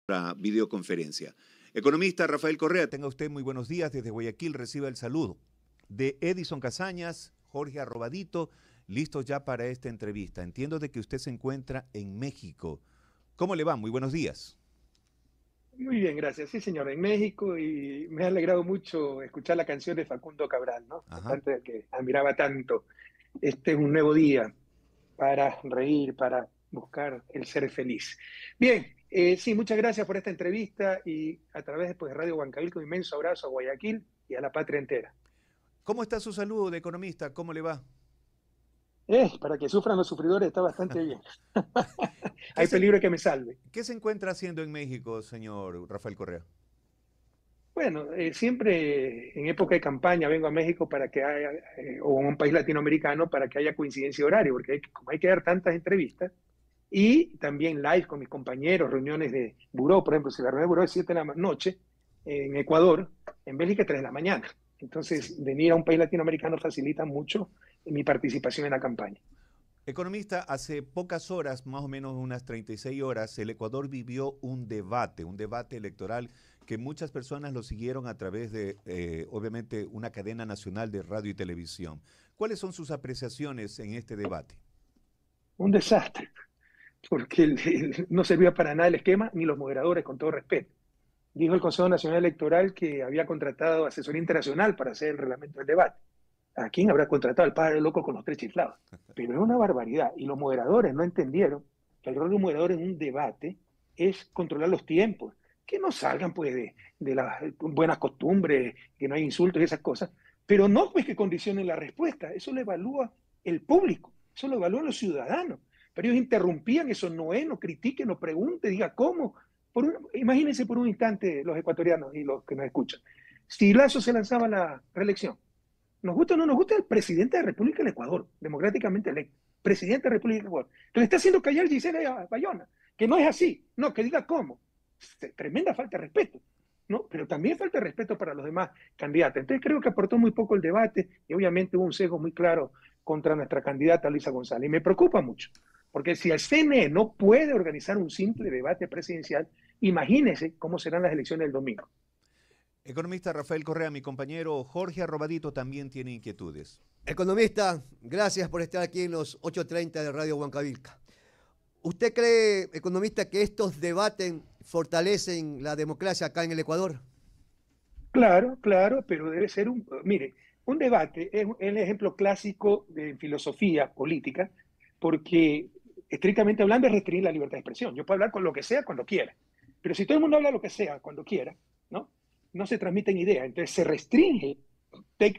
la videoconferencia. Economista Rafael Correa, tenga usted muy buenos días. Desde Guayaquil reciba el saludo de Edison Casañas, Jorge Arrobadito, listos ya para esta entrevista. Entiendo de que usted se encuentra en México. ¿Cómo le va? Muy buenos días. Muy bien, gracias. Sí, señor, en México, y me ha alegrado mucho escuchar la canción de Facundo Cabral, ¿no? Ajá. Cantante que admiraba tanto. Este es un nuevo día para reír, para buscar el ser feliz. Bien, sí, muchas gracias por esta entrevista y a través pues, de Radio Huancavilca, un inmenso abrazo a Guayaquil y a la patria entera. ¿Cómo está su salud de economista? ¿Cómo le va? Para que sufran los sufridores está bastante bien. ¿Qué Hay se, peligro de que me salve. qué se encuentra haciendo en México, señor Rafael Correa? Bueno, siempre en época de campaña vengo a México para que haya, o a un país latinoamericano para que haya coincidencia de horario, porque como hay que dar tantas entrevistas, y también live con mis compañeros, reuniones de buró, por ejemplo, si la reunión de buró es 7 de la noche en Ecuador, en Bélgica 3 de la mañana. Sí. Entonces, venir a un país latinoamericano facilita mucho mi participación en la campaña. Economista, hace pocas horas, más o menos unas 36 horas, el Ecuador vivió un debate electoral que muchas personas lo siguieron a través de, obviamente, una cadena nacional de radio y televisión. ¿Cuáles son sus apreciaciones en este debate? Un desastre, porque no servía para nada el esquema ni los moderadores, con todo respeto. Dijo el Consejo Nacional Electoral que había contratado asesoría internacional para hacer el reglamento del debate. ¿A quién habrá contratado? Al padre loco con los tres chiflados. Pero es una barbaridad. Y los moderadores no entendieron que el rol de un moderador en un debate es controlar los tiempos. Que no salgan pues de las buenas costumbres, que no hay insultos y esas cosas. Pero no pues que condicionen la respuesta. Eso lo evalúa el público. Eso lo evalúan los ciudadanos. Pero ellos interrumpían, eso no es, no critiquen, no pregunten, diga cómo. Imagínense por un instante los ecuatorianos y los que nos escuchan. Si Lazo se lanzaba a la reelección, nos gusta o no nos gusta, el presidente de la República del Ecuador, democráticamente electo, presidente de la República del Ecuador, que le está haciendo callar Gisela Bayona, que no es así, no, que diga cómo. Tremenda falta de respeto, ¿no? Pero también falta de respeto para los demás candidatos. Entonces creo que aportó muy poco el debate y obviamente hubo un sesgo muy claro contra nuestra candidata Luisa González. Y me preocupa mucho, porque si el CNE no puede organizar un simple debate presidencial, imagínese cómo serán las elecciones del domingo. Economista Rafael Correa, mi compañero Jorge Arrobadito también tiene inquietudes. Economista, gracias por estar aquí en los 8:30 de Radio Huancavilca. ¿Usted cree, economista, que estos debates fortalecen la democracia acá en el Ecuador? Claro, claro, pero debe ser mire, un debate es el ejemplo clásico de filosofía política, porque estrictamente hablando es restringir la libertad de expresión. Yo puedo hablar con lo que sea cuando quiera, pero si todo el mundo habla lo que sea cuando quiera, ¿no? No se transmiten ideas. Entonces se restringe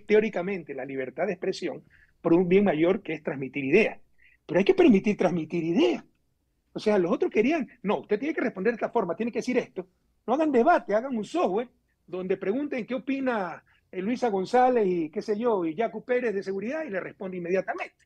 teóricamente la libertad de expresión por un bien mayor que es transmitir ideas. Pero hay que permitir transmitir ideas. O sea, los otros querían, no, usted tiene que responder de esta forma, tiene que decir esto. No hagan debate, hagan un software donde pregunten qué opina Luisa González y qué sé yo, y Jaco Pérez de seguridad y le responde inmediatamente.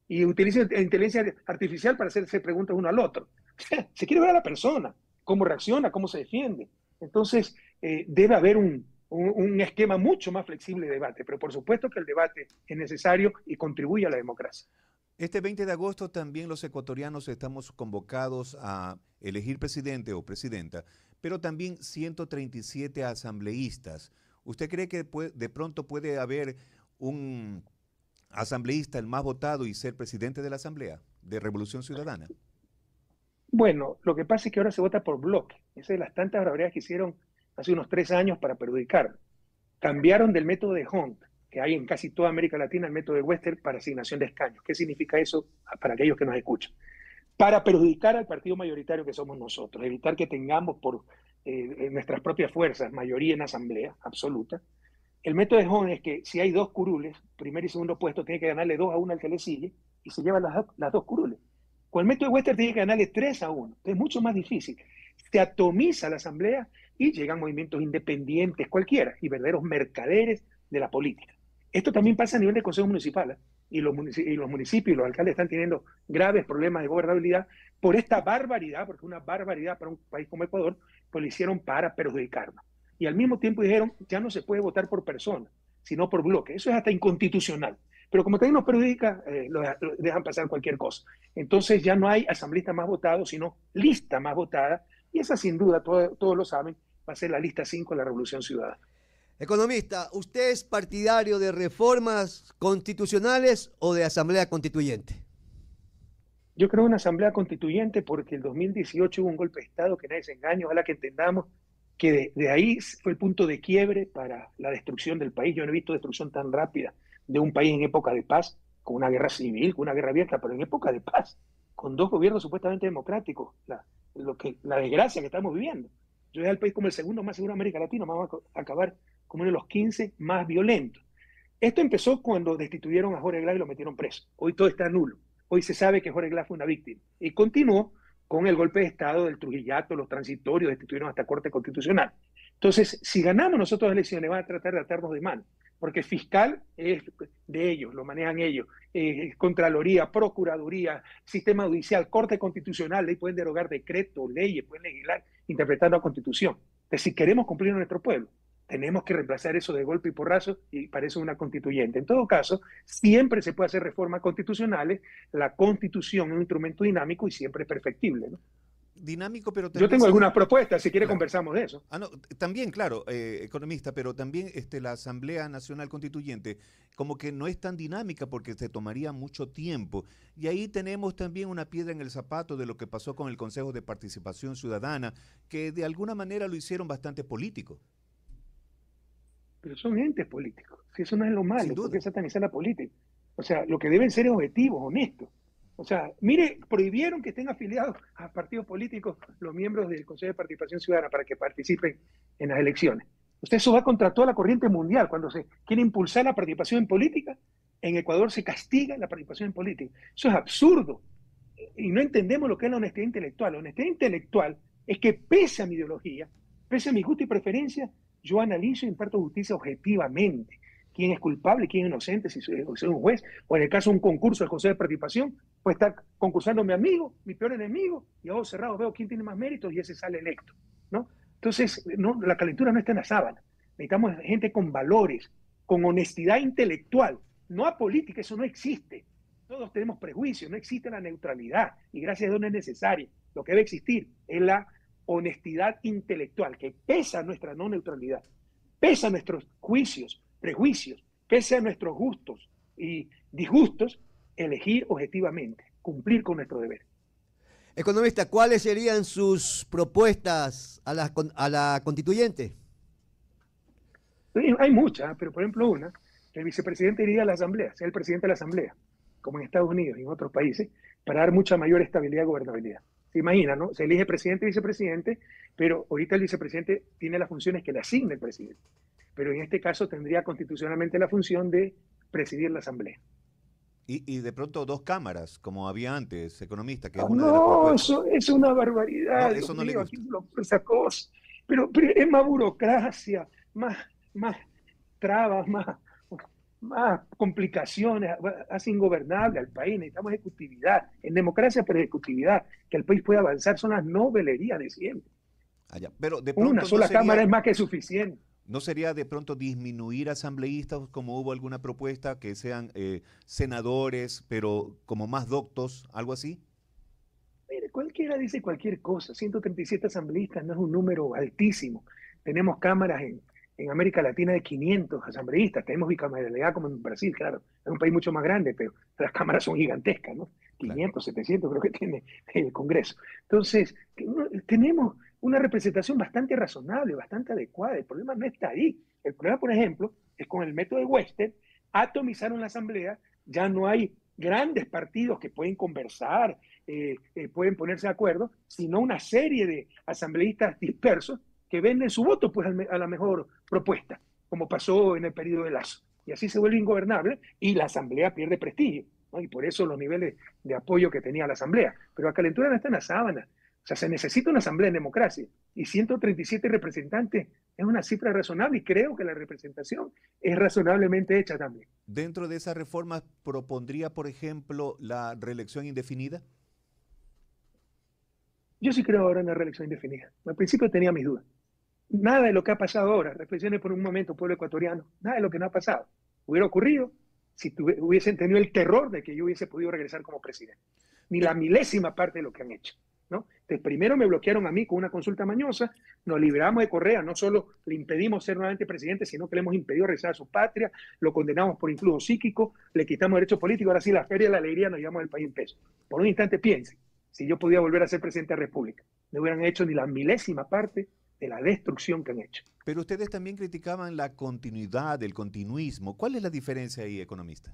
Y utilicen inteligencia artificial para hacerse preguntas uno al otro. O sea, se quiere ver a la persona, cómo reacciona, cómo se defiende. Entonces, debe haber un esquema mucho más flexible de debate, pero por supuesto que el debate es necesario y contribuye a la democracia. Este 20 de agosto también los ecuatorianos estamos convocados a elegir presidente o presidenta, pero también 137 asambleístas. ¿Usted cree que de pronto puede haber un asambleísta el más votado y ser presidente de la Asamblea de Revolución Ciudadana? Bueno, lo que pasa es que ahora se vota por bloque. Esa es de las tantas barbaridades que hicieron hace unos 3 años para perjudicar. Cambiaron del método de Hunt, que hay en casi toda América Latina, el método de Western para asignación de escaños. ¿Qué significa eso para aquellos que nos escuchan? Para perjudicar al partido mayoritario que somos nosotros, evitar que tengamos por nuestras propias fuerzas mayoría en asamblea absoluta. El método de Hunt es que si hay dos curules, primer y segundo puesto, tiene que ganarle 2-1 al que le sigue y se lleva las dos curules. Con el método de Western tiene que ganarle 3-1. Es mucho más difícil. Se atomiza la asamblea y llegan movimientos independientes cualquiera y verdaderos mercaderes de la política. Esto también pasa a nivel de consejo municipal, ¿eh? Y los municipios y los alcaldes están teniendo graves problemas de gobernabilidad por esta barbaridad, porque es una barbaridad para un país como Ecuador, pues lo hicieron para perjudicarnos. Y al mismo tiempo dijeron, ya no se puede votar por persona, sino por bloque. Eso es hasta inconstitucional. Pero como también nos perjudica, lo dejan pasar cualquier cosa. Entonces ya no hay asambleísta más votado, sino lista más votada, Y esa sin duda, todos lo saben, va a ser la lista 5 de la Revolución Ciudadana. Economista, ¿usted es partidario de reformas constitucionales o de asamblea constituyente? Yo creo una asamblea constituyente porque el 2018 hubo un golpe de Estado, que nadie se engañe, ojalá que entendamos que de ahí fue el punto de quiebre para la destrucción del país. Yo no he visto destrucción tan rápida de un país en época de paz, con una guerra civil, con una guerra abierta, pero en época de paz, con dos gobiernos supuestamente democráticos, la desgracia que estamos viviendo. Yo veo al país como el segundo más seguro de América Latina, vamos a acabar como uno de los 15 más violentos. Esto empezó cuando destituyeron a Jorge Glass y lo metieron preso. Hoy todo está nulo. Hoy se sabe que Jorge Glass fue una víctima. Y continuó con el golpe de Estado del Trujillato, los transitorios, destituyeron hasta Corte Constitucional. Entonces, si ganamos nosotros las elecciones, van a tratar de atarnos de mano, porque fiscal es de ellos, lo manejan ellos, Contraloría, Procuraduría, Sistema Judicial, Corte Constitucional, ahí pueden derogar decretos, leyes, pueden legislar interpretando la Constitución. Entonces, si queremos cumplir a nuestro pueblo, tenemos que reemplazar eso de golpe y porrazo y para eso una constituyente. En todo caso, siempre se puede hacer reformas constitucionales, la Constitución es un instrumento dinámico y siempre es perfectible, ¿no? Dinámico, pero yo tengo algunas propuestas, si quiere conversamos de eso. No, también, claro, economista, pero también la Asamblea Nacional Constituyente como que no es tan dinámica porque se tomaría mucho tiempo. Y ahí tenemos también una piedra en el zapato de lo que pasó con el Consejo de Participación Ciudadana, que de alguna manera lo hicieron bastante político. Pero son entes políticos, si eso no es lo malo, porque satanizar la política. O sea, lo que deben ser es objetivos, honestos. O sea, mire, prohibieron que estén afiliados a partidos políticos los miembros del Consejo de Participación Ciudadana para que participen en las elecciones. Usted eso va contra toda la corriente mundial. Cuando se quiere impulsar la participación en política, en Ecuador se castiga la participación en política. Eso es absurdo. Y no entendemos lo que es la honestidad intelectual. La honestidad intelectual es que pese a mi ideología, pese a mi gusto y preferencia, yo analizo y imparto justicia objetivamente. Quién es culpable, quién es inocente, si soy un juez, o en el caso de un concurso del Consejo de Participación, puede estar concursando mi amigo, mi peor enemigo, y a ojos cerrados veo quién tiene más méritos y ese sale electo, ¿no? Entonces, no, la calentura no está en la sábana. Necesitamos gente con valores, con honestidad intelectual, no apolítica, eso no existe. Todos tenemos prejuicios, no existe la neutralidad, y gracias a Dios no es necesaria. Lo que debe existir es la honestidad intelectual, que pesa nuestra no neutralidad, pesa nuestros juicios, prejuicios, pese a nuestros gustos y disgustos, elegir objetivamente, cumplir con nuestro deber. Economista, ¿cuáles serían sus propuestas a la constituyente? Hay muchas, pero por ejemplo una, el vicepresidente iría a la asamblea, sea el presidente de la asamblea, como en Estados Unidos y en otros países, para dar mucha mayor estabilidad y gobernabilidad. Se imagina, ¿no? Se elige presidente y vicepresidente, pero ahorita el vicepresidente tiene las funciones que le asigna el presidente. Pero en este caso tendría constitucionalmente la función de presidir la asamblea. Y de pronto 2 cámaras, como había antes, economista, que es una de las propuestas. Eso es una barbaridad. No, eso no le gusta. Esa cosa. Pero es más burocracia, más trabas, más complicaciones, hace ingobernable al país. Necesitamos ejecutividad. En democracia, pero ejecutividad, que el país pueda avanzar, son las novelerías de siempre. Pero de pronto una sola cámara es más que suficiente. ¿No sería de pronto disminuir asambleístas, como hubo alguna propuesta, que sean senadores, pero como más doctos, algo así? Mire, cualquiera dice cualquier cosa. 137 asambleístas no es un número altísimo. Tenemos cámaras en América Latina de 500 asambleístas. Tenemos bicameralidad como en Brasil, claro. Es un país mucho más grande, pero las cámaras son gigantescas, ¿no? 500, 700 creo que tiene el Congreso. Entonces, tenemos una representación bastante razonable, bastante adecuada. El problema no está ahí. El problema, por ejemplo, es con el método de Western, atomizaron la asamblea, ya no hay grandes partidos que pueden conversar, pueden ponerse de acuerdo, sino una serie de asambleístas dispersos que venden su voto pues, a la mejor propuesta, como pasó en el periodo de Lazo. Y así se vuelve ingobernable y la asamblea pierde prestigio, ¿no? Y por eso los niveles de apoyo que tenía la asamblea. Pero la calentura no está en la sábana. O sea, se necesita una asamblea en democracia. Y 137 representantes es una cifra razonable y creo que la representación es razonablemente hecha también. ¿Dentro de esas reformas propondría, por ejemplo, la reelección indefinida? Yo sí creo ahora en la reelección indefinida. Al principio tenía mis dudas. Nada de lo que ha pasado ahora, reflexione por un momento, pueblo ecuatoriano, nada de lo que no ha pasado hubiera ocurrido si hubiesen tenido el terror de que yo hubiese podido regresar como presidente. Ni la milésima parte de lo que han hecho, ¿no? Entonces, primero me bloquearon a mí con una consulta mañosa, nos liberamos de Correa, no solo le impedimos ser nuevamente presidente, sino que le hemos impedido regresar a su patria, lo condenamos por influjo psíquico, le quitamos derechos políticos, ahora sí la feria de la alegría nos llevamos el país en peso. Por un instante piense, si yo podía volver a ser presidente de la República, no hubieran hecho ni la milésima parte de la destrucción que han hecho. Pero ustedes también criticaban la continuidad, el continuismo. ¿Cuál es la diferencia ahí, economista?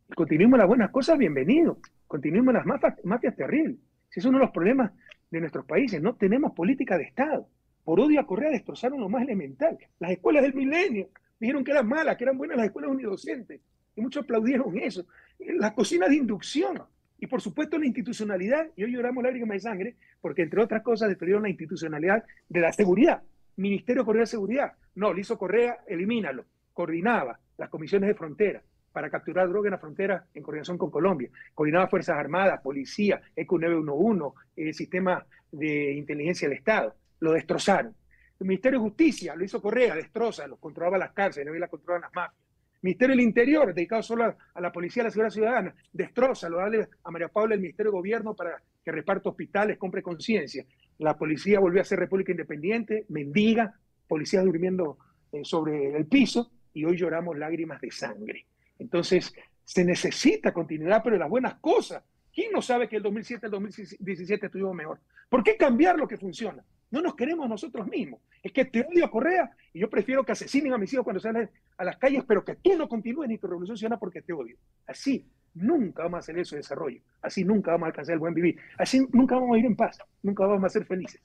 El continuismo en las buenas cosas, bienvenido. Continuismo en las mafias terribles. Si es uno de los problemas de nuestros países, no tenemos política de Estado. Por odio a Correa destrozaron lo más elemental. Las escuelas del milenio dijeron que eran malas, que eran buenas las escuelas unidocentes. Y muchos aplaudieron eso. Las cocinas de inducción. Y por supuesto la institucionalidad. Y hoy lloramos lágrimas de sangre porque, entre otras cosas, destruyeron la institucionalidad de la seguridad. Ministerio de Correa de Seguridad. No, lo hizo Correa, elimínalo. Coordinaba las comisiones de frontera para capturar droga en la frontera en coordinación con Colombia. Coordinaba Fuerzas Armadas, Policía, ECO 911, el Sistema de Inteligencia del Estado. Lo destrozaron. El Ministerio de Justicia lo hizo Correa, destroza, controlaba las cárceles, hoy la controlan las mafias. El Ministerio del Interior, dedicado solo a la Policía y a la Seguridad Ciudadana, destroza, lo da a María Paula el Ministerio de Gobierno para que reparta hospitales, compre conciencia. La policía volvió a ser república independiente, mendiga, policías durmiendo sobre el piso, y hoy lloramos lágrimas de sangre. Entonces, se necesita continuidad, pero en las buenas cosas. ¿Quién no sabe que el 2007 al 2017 estuvimos mejor? ¿Por qué cambiar lo que funciona? No nos queremos nosotros mismos. Es que te odio a Correa y yo prefiero que asesinen a mis hijos cuando salen a las calles, pero que tú no continúes ni tu revolución ciudadana porque te odio. Así nunca vamos a hacer eso de desarrollo. Así nunca vamos a alcanzar el buen vivir. Así nunca vamos a ir en paz. Nunca vamos a ser felices.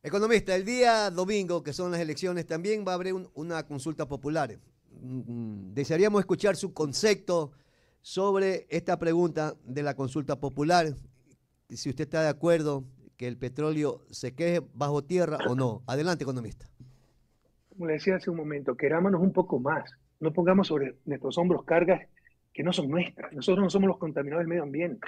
Economista, el día domingo, que son las elecciones, también va a haber una consulta popular. Desearíamos escuchar su concepto sobre esta pregunta de la consulta popular, si usted está de acuerdo que el petróleo se quede bajo tierra o no. Adelante, economista. Como le decía hace un momento, querámonos un poco más, no pongamos sobre nuestros hombros cargas que no son nuestras. Nosotros no somos los contaminadores del medio ambiente,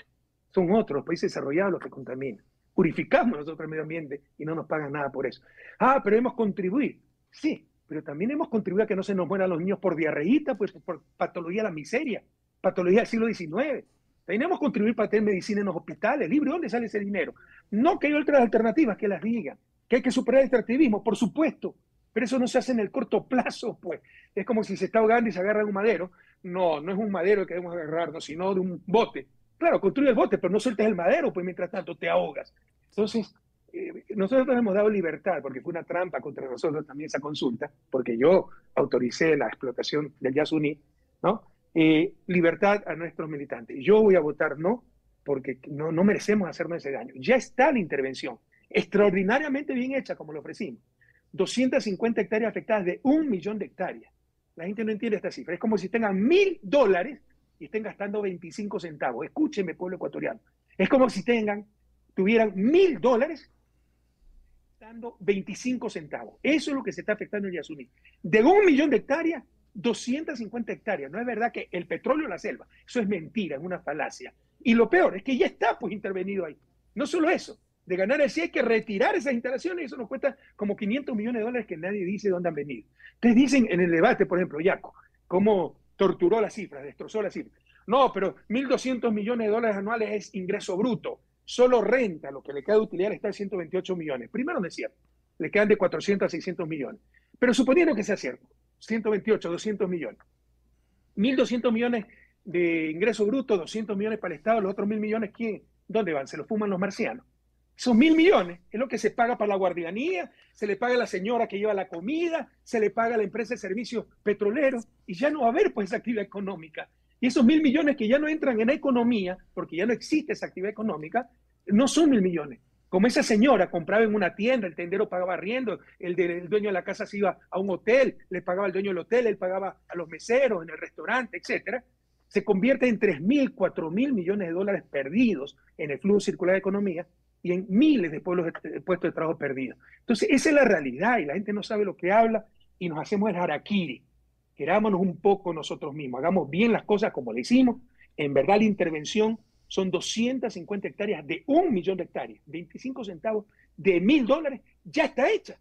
son otros, los países desarrollados los que contaminan. Purificamos nosotros el medio ambiente y no nos pagan nada por eso. Pero debemos contribuir, sí, pero también hemos contribuido a que no se nos mueran los niños por diarreíta, pues por patología de la miseria, patología del siglo XIX. Tenemos que contribuir para tener medicina en los hospitales, libre. ¿Dónde sale ese dinero? No que hay otras alternativas que las digan, que hay que superar el extractivismo, por supuesto, pero eso no se hace en el corto plazo, pues. Es como si se está ahogando y se agarra un madero. No, no es un madero que debemos agarrarnos, sino de un bote. Claro, construye el bote, pero no sueltes el madero, pues mientras tanto te ahogas. Entonces, nosotros nos hemos dado libertad, porque fue una trampa contra nosotros también esa consulta, porque yo autoricé la explotación del Yasuní, ¿no? Libertad a nuestros militantes. Yo voy a votar no, porque no merecemos hacernos ese daño. Ya está la intervención, extraordinariamente bien hecha, como lo ofrecimos. 250 hectáreas afectadas de 1 millón de hectáreas. La gente no entiende esta cifra. Es como si tengan $1.000 y estén gastando 25 centavos. Escúcheme, pueblo ecuatoriano. Es como si tuvieran $1.000 dando 25 centavos. Eso es lo que se está afectando en Yasuní. De 1 millón de hectáreas, 250 hectáreas. No es verdad que el petróleo en la selva. Eso es mentira, es una falacia. Y lo peor es que ya está pues intervenido ahí. No solo eso, de ganar el sí hay que retirar esas instalaciones y eso nos cuesta como $500 millones que nadie dice dónde han venido. Ustedes dicen en el debate, por ejemplo, Yaco, cómo torturó las cifras, destrozó las cifras. No, pero $1.200 millones anuales es ingreso bruto. Solo renta, lo que le queda de utilidad está en 128 millones. Primero no es cierto, le quedan de 400 a 600 millones. Pero suponiendo que sea cierto, 128, 200 millones. 1.200 millones de ingreso bruto, 200 millones para el Estado, los otros 1.000 millones, ¿quién? ¿Dónde van? Se los fuman los marcianos. Esos 1.000 millones es lo que se paga para la guardianía, se le paga a la señora que lleva la comida, se le paga a la empresa de servicios petroleros y ya no va a haber pues esa actividad económica. Y esos 1.000 millones que ya no entran en la economía, porque ya no existe esa actividad económica, no son 1.000 millones. Como esa señora compraba en una tienda, el tendero pagaba arriendo, el dueño de la casa se iba a un hotel, le pagaba al dueño del hotel, él pagaba a los meseros en el restaurante, etcétera. Se convierte en 3.000, 4.000 millones de dólares perdidos en el flujo circular de economía y en miles de puestos de trabajo perdidos. Entonces, esa es la realidad y la gente no sabe lo que habla y nos hacemos el harakiri. Querámonos un poco nosotros mismos, hagamos bien las cosas como le hicimos. En verdad, la intervención son 250 hectáreas de 1 millón de hectáreas, 25 centavos de $1.000, ya está hecha.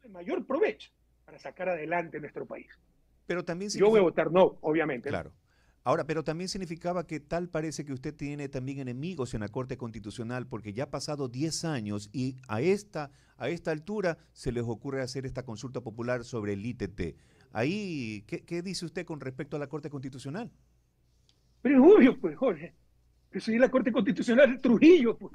El mayor provecho para sacar adelante nuestro país. Pero también yo voy a votar no, obviamente. Claro. Ahora, pero también significaba que tal parece que usted tiene también enemigos en la Corte Constitucional, porque ya ha pasado 10 años y a esta altura se les ocurre hacer esta consulta popular sobre el ITT. Ahí, ¿qué dice usted con respecto a la Corte Constitucional? Pero es obvio, pues, Jorge, que soy la Corte Constitucional de Trujillo, pues.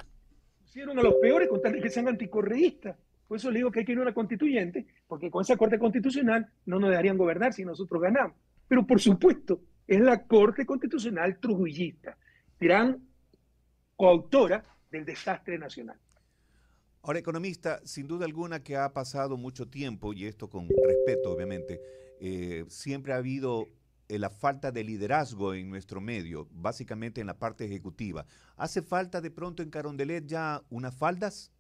Pusieron a los peores con tal de que sean anticorreístas. Por eso le digo que hay que ir a una constituyente, porque con esa Corte Constitucional no nos dejarían gobernar si nosotros ganamos. Pero por supuesto, es la Corte Constitucional trujillista, gran coautora del desastre nacional. Ahora, economista, sin duda alguna que ha pasado mucho tiempo, y esto con respeto, obviamente, siempre ha habido la falta de liderazgo en nuestro medio, básicamente en la parte ejecutiva. ¿Hace falta de pronto en Carondelet ya unas faldas?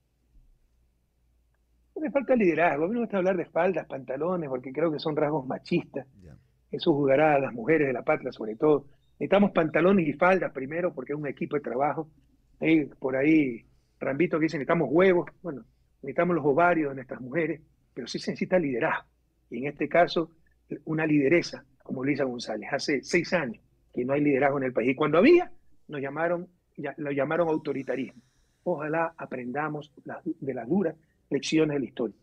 No me falta liderazgo. A mí no me gusta hablar de faldas, pantalones, porque creo que son rasgos machistas. Ya. Eso jugará a las mujeres de la patria, sobre todo. Necesitamos pantalones y faldas primero, porque es un equipo de trabajo. Hay por ahí Rambito que dice, necesitamos huevos. Bueno, necesitamos los ovarios de nuestras mujeres, pero sí se necesita liderazgo. Y en este caso, una lideresa, como Luisa González. Hace 6 años que no hay liderazgo en el país. Y cuando había, lo llamaron autoritarismo. Ojalá aprendamos de las duras lecciones de la historia.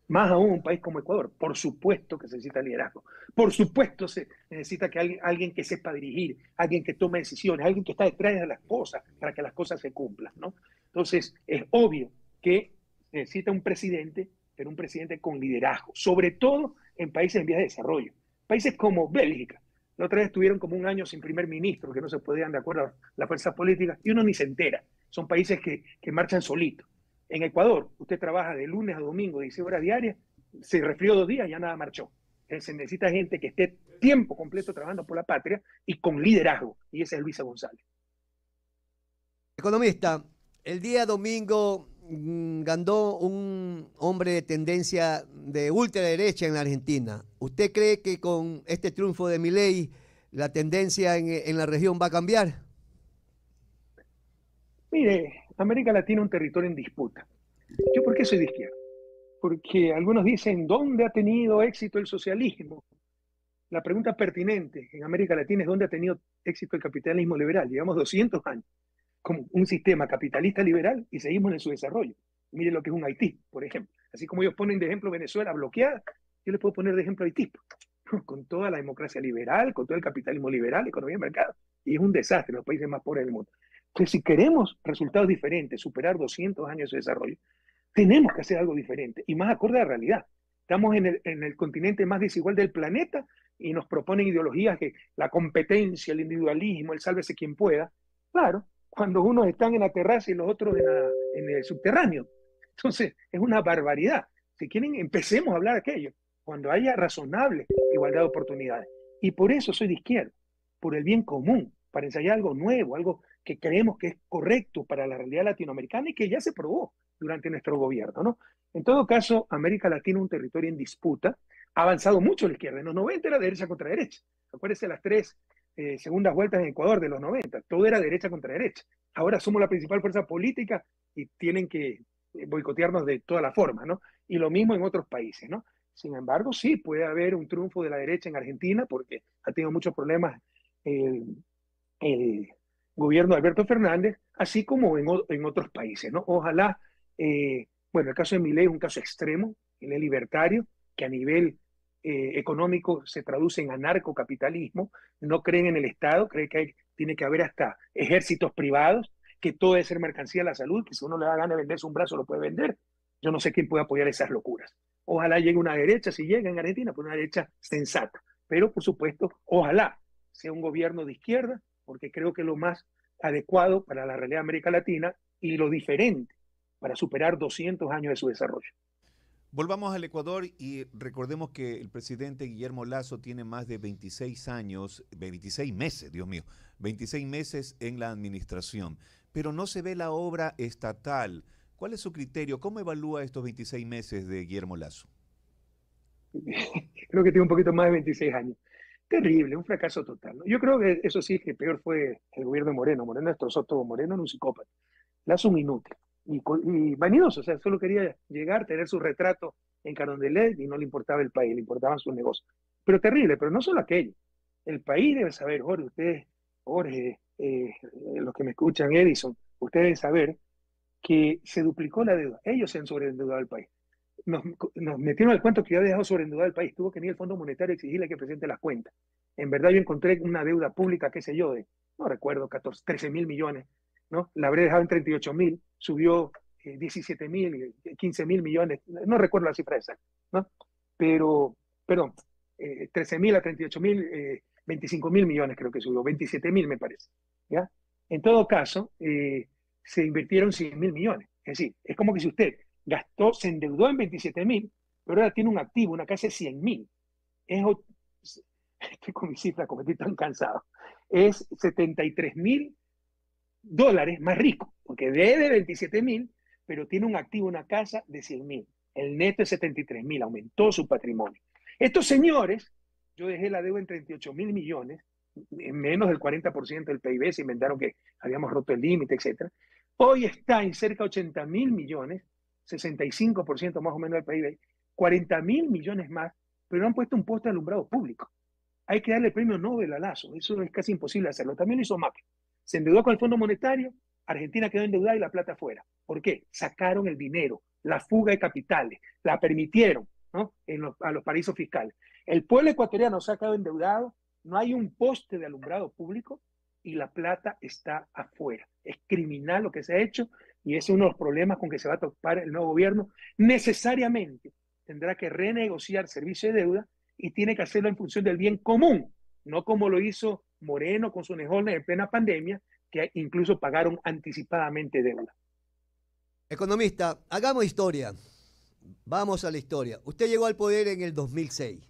Más aún un país como Ecuador, por supuesto que se necesita liderazgo, por supuesto se necesita que alguien que sepa dirigir, alguien que tome decisiones, alguien que está detrás de las cosas para que las cosas se cumplan, ¿no? Entonces es obvio que necesita un presidente, pero un presidente con liderazgo, sobre todo en países en vías de desarrollo, países como Bélgica. La otra vez estuvieron como un año sin primer ministro, que no se podían de acuerdo a las fuerzas políticas, y uno ni se entera, son países que marchan solitos. En Ecuador, usted trabaja de lunes a domingo, 16 horas diarias, se resfrió 2 días, ya nada marchó. Se necesita gente que esté tiempo completo trabajando por la patria y con liderazgo, y ese es Luisa González. Economista, el día domingo ganó un hombre de tendencia de ultraderecha en la Argentina. ¿Usted cree que con este triunfo de Milei la tendencia en la región va a cambiar? Mire, América Latina es un territorio en disputa. ¿Yo por qué soy de izquierda? Porque algunos dicen, ¿dónde ha tenido éxito el socialismo? La pregunta pertinente en América Latina es ¿dónde ha tenido éxito el capitalismo liberal? Llevamos 200 años como un sistema capitalista liberal y seguimos en su desarrollo. Mire lo que es un Haití, por ejemplo. Así como ellos ponen de ejemplo Venezuela bloqueada, yo les puedo poner de ejemplo Haití, con toda la democracia liberal, con todo el capitalismo liberal, economía de mercado. Y es un desastre, los países más pobres del mundo. Entonces, si queremos resultados diferentes, superar 200 años de desarrollo, tenemos que hacer algo diferente y más acorde a la realidad. Estamos en el continente más desigual del planeta y nos proponen ideologías que la competencia, el individualismo, el sálvese quien pueda. Claro, cuando unos están en la terraza y los otros en el subterráneo. Entonces, es una barbaridad. Si quieren, empecemos a hablar de aquello, cuando haya razonable igualdad de oportunidades. Y por eso soy de izquierda, por el bien común, para ensayar algo nuevo, algo que creemos que es correcto para la realidad latinoamericana y que ya se probó durante nuestro gobierno, ¿no? En todo caso, América Latina es un territorio en disputa, ha avanzado mucho la izquierda. En los 90 era derecha contra derecha. Acuérdense las 3 segundas vueltas en Ecuador de los 90, todo era derecha contra derecha. Ahora somos la principal fuerza política y tienen que boicotearnos de todas las formas, ¿no? Y lo mismo en otros países, ¿no? Sin embargo, sí, puede haber un triunfo de la derecha en Argentina porque ha tenido muchos problemas el gobierno de Alberto Fernández, así como en otros países, ¿no? Ojalá, bueno, el caso de Milei es un caso extremo, él es libertario, que a nivel económico se traduce en anarcocapitalismo, no creen en el Estado, creen que tiene que haber hasta ejércitos privados, que todo debe ser mercancía a la salud, que si uno le da ganas de venderse un brazo lo puede vender. Yo no sé quién puede apoyar esas locuras. Ojalá llegue una derecha, si llega en Argentina, pues una derecha sensata. Pero, por supuesto, ojalá sea un gobierno de izquierda, porque creo que es lo más adecuado para la realidad de América Latina y lo diferente para superar 200 años de su desarrollo. Volvamos al Ecuador y recordemos que el presidente Guillermo Lasso tiene más de 26 años, 26 meses, Dios mío, 26 meses en la administración, pero no se ve la obra estatal. ¿Cuál es su criterio? ¿Cómo evalúa estos 26 meses de Guillermo Lasso? Creo que tiene un poquito más de 26 años. Terrible, un fracaso total, ¿no? Yo creo que eso sí, que peor fue el gobierno de Moreno. Moreno destrozó todo. Moreno era un psicópata. Lasso un inútil. Y vanidoso, o sea, solo quería llegar, tener su retrato en Carondelet y no le importaba el país, le importaban sus negocios. Pero terrible, pero no solo aquello. el país debe saber, Jorge, ustedes, Jorge, los que me escuchan, Edison, ustedes deben saber que se duplicó la deuda. Ellos se han sobreendeudado al país. Nos metieron al cuento que ya había dejado sobreendeudo al país. Tuvo que venir el Fondo Monetario a exigirle que presente las cuentas. En verdad, yo encontré una deuda pública, qué sé yo, de, no recuerdo, 14, 13 mil millones, ¿no? La habré dejado en 38 mil, subió 17 mil, 15 mil millones, no recuerdo la cifra exacta, ¿no? Pero, perdón, 13 mil a 38 mil, 25 mil millones creo que subió, 27 mil me parece, ¿ya? En todo caso, se invirtieron 100 mil millones. Es decir, es como que si usted gastó, se endeudó en 27 mil, pero ahora tiene un activo, una casa de 100 mil. Estoy con mi cifra, como estoy tan cansado. Es 73 mil dólares más rico, porque debe 27 mil, pero tiene un activo, una casa de 100 mil. El neto es 73 mil, aumentó su patrimonio. Estos señores, yo dejé la deuda en 38 mil millones, en menos del 40% del PIB, se inventaron que habíamos roto el límite, etc. Hoy está en cerca de 80 mil millones, 65% más o menos del PIB, 40 mil millones más, pero no han puesto un poste de alumbrado público. Hay que darle el premio Nobel a Lazo, eso es casi imposible hacerlo. También lo hizo Macri. Se endeudó con el Fondo Monetario, Argentina quedó endeudada y la plata fuera. ¿Por qué? Sacaron el dinero, la fuga de capitales, la permitieron, ¿no? A los paraísos fiscales. El pueblo ecuatoriano se ha quedado endeudado, no hay un poste de alumbrado público y la plata está afuera. Es criminal lo que se ha hecho y ese es uno de los problemas con que se va a topar el nuevo gobierno. Necesariamente tendrá que renegociar servicio de deuda y tiene que hacerlo en función del bien común, no como lo hizo Moreno con sus nejones en plena pandemia, que incluso pagaron anticipadamente deuda. Economista, hagamos historia. Vamos a la historia. Usted llegó al poder en el 2006.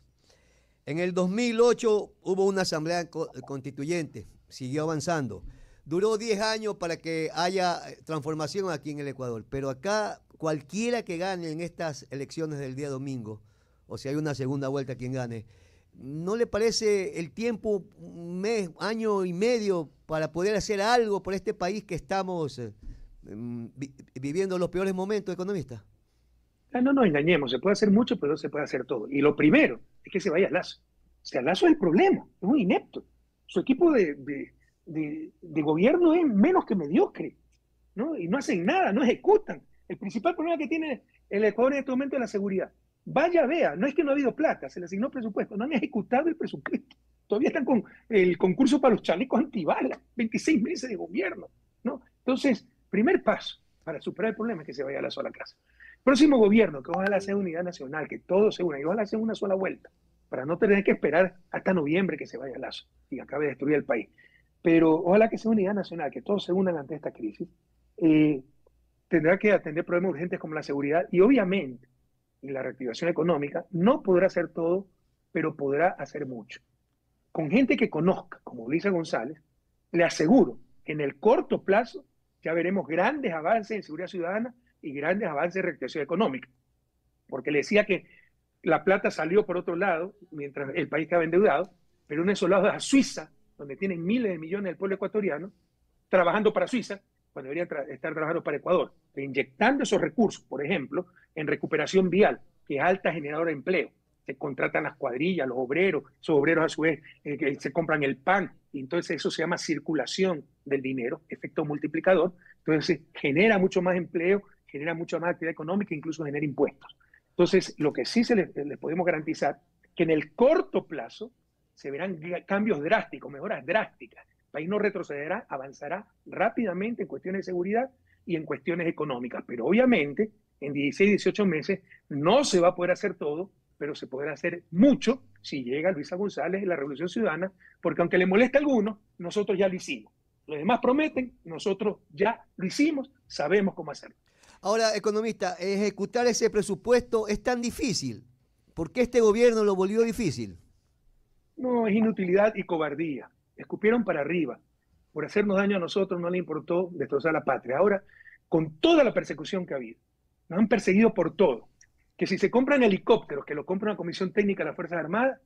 En el 2008 hubo una asamblea constituyente, siguió avanzando. Duró 10 años para que haya transformación aquí en el Ecuador, pero acá cualquiera que gane en estas elecciones del día domingo, o si hay una segunda vuelta quien gane, ¿no le parece el tiempo, un mes, año y medio para poder hacer algo por este país que estamos viviendo los peores momentos, economista? No nos engañemos, se puede hacer mucho, pero no se puede hacer todo. Y lo primero es que se vaya Lazo. O sea, Lazo es el problema, es un inepto. Su equipo de gobierno es menos que mediocre, ¿no? Y no hacen nada, no ejecutan. El principal problema que tiene el Ecuador en este momento es la seguridad. Vaya, vea, no es que no ha habido plata, se le asignó presupuesto, no han ejecutado el presupuesto. Todavía están con el concurso para los chalecos antibalas, 26 meses de gobierno, ¿no? Entonces, primer paso para superar el problema es que se vaya Lazo a la casa. Próximo gobierno, que ojalá sea unidad nacional, que todos se unan, y ojalá sea una sola vuelta, para no tener que esperar hasta noviembre que se vaya Lazo y acabe de destruir el país. Pero ojalá que sea unidad nacional, que todos se unan ante esta crisis. Tendrá que atender problemas urgentes como la seguridad y obviamente y la reactivación económica. No podrá hacer todo, pero podrá hacer mucho. Con gente que conozca, como Luisa González, le aseguro que en el corto plazo ya veremos grandes avances en seguridad ciudadana y grandes avances en reactivación económica. Porque le decía que la plata salió por otro lado, mientras el país estaba endeudado, pero uno de esos lados es a Suiza, donde tienen miles de millones del pueblo ecuatoriano, trabajando para Suiza, cuando deberían estar trabajando para Ecuador, inyectando esos recursos, por ejemplo, en recuperación vial, que es alta generadora de empleo. Se contratan las cuadrillas, los obreros, esos obreros a su vez que se compran el pan, y entonces eso se llama circulación del dinero, efecto multiplicador, entonces genera mucho más empleo, genera mucha más actividad económica, incluso genera impuestos. Entonces, lo que sí les podemos garantizar, que en el corto plazo se verán cambios drásticos, mejoras drásticas. El país no retrocederá, avanzará rápidamente en cuestiones de seguridad y en cuestiones económicas. Pero obviamente, en 16, 18 meses no se va a poder hacer todo, pero se podrá hacer mucho si llega Luisa González y la Revolución Ciudadana, porque aunque le moleste a algunos, nosotros ya lo hicimos. Los demás prometen, nosotros ya lo hicimos, sabemos cómo hacerlo. Ahora, economista, ejecutar ese presupuesto es tan difícil. ¿Por qué este gobierno lo volvió difícil? No, es inutilidad y cobardía. Escupieron para arriba. Por hacernos daño a nosotros no le importó destrozar la patria. Ahora, con toda la persecución que ha habido, nos han perseguido por todo. Que si se compran helicópteros, que lo compra una comisión técnica de las Fuerzas Armadas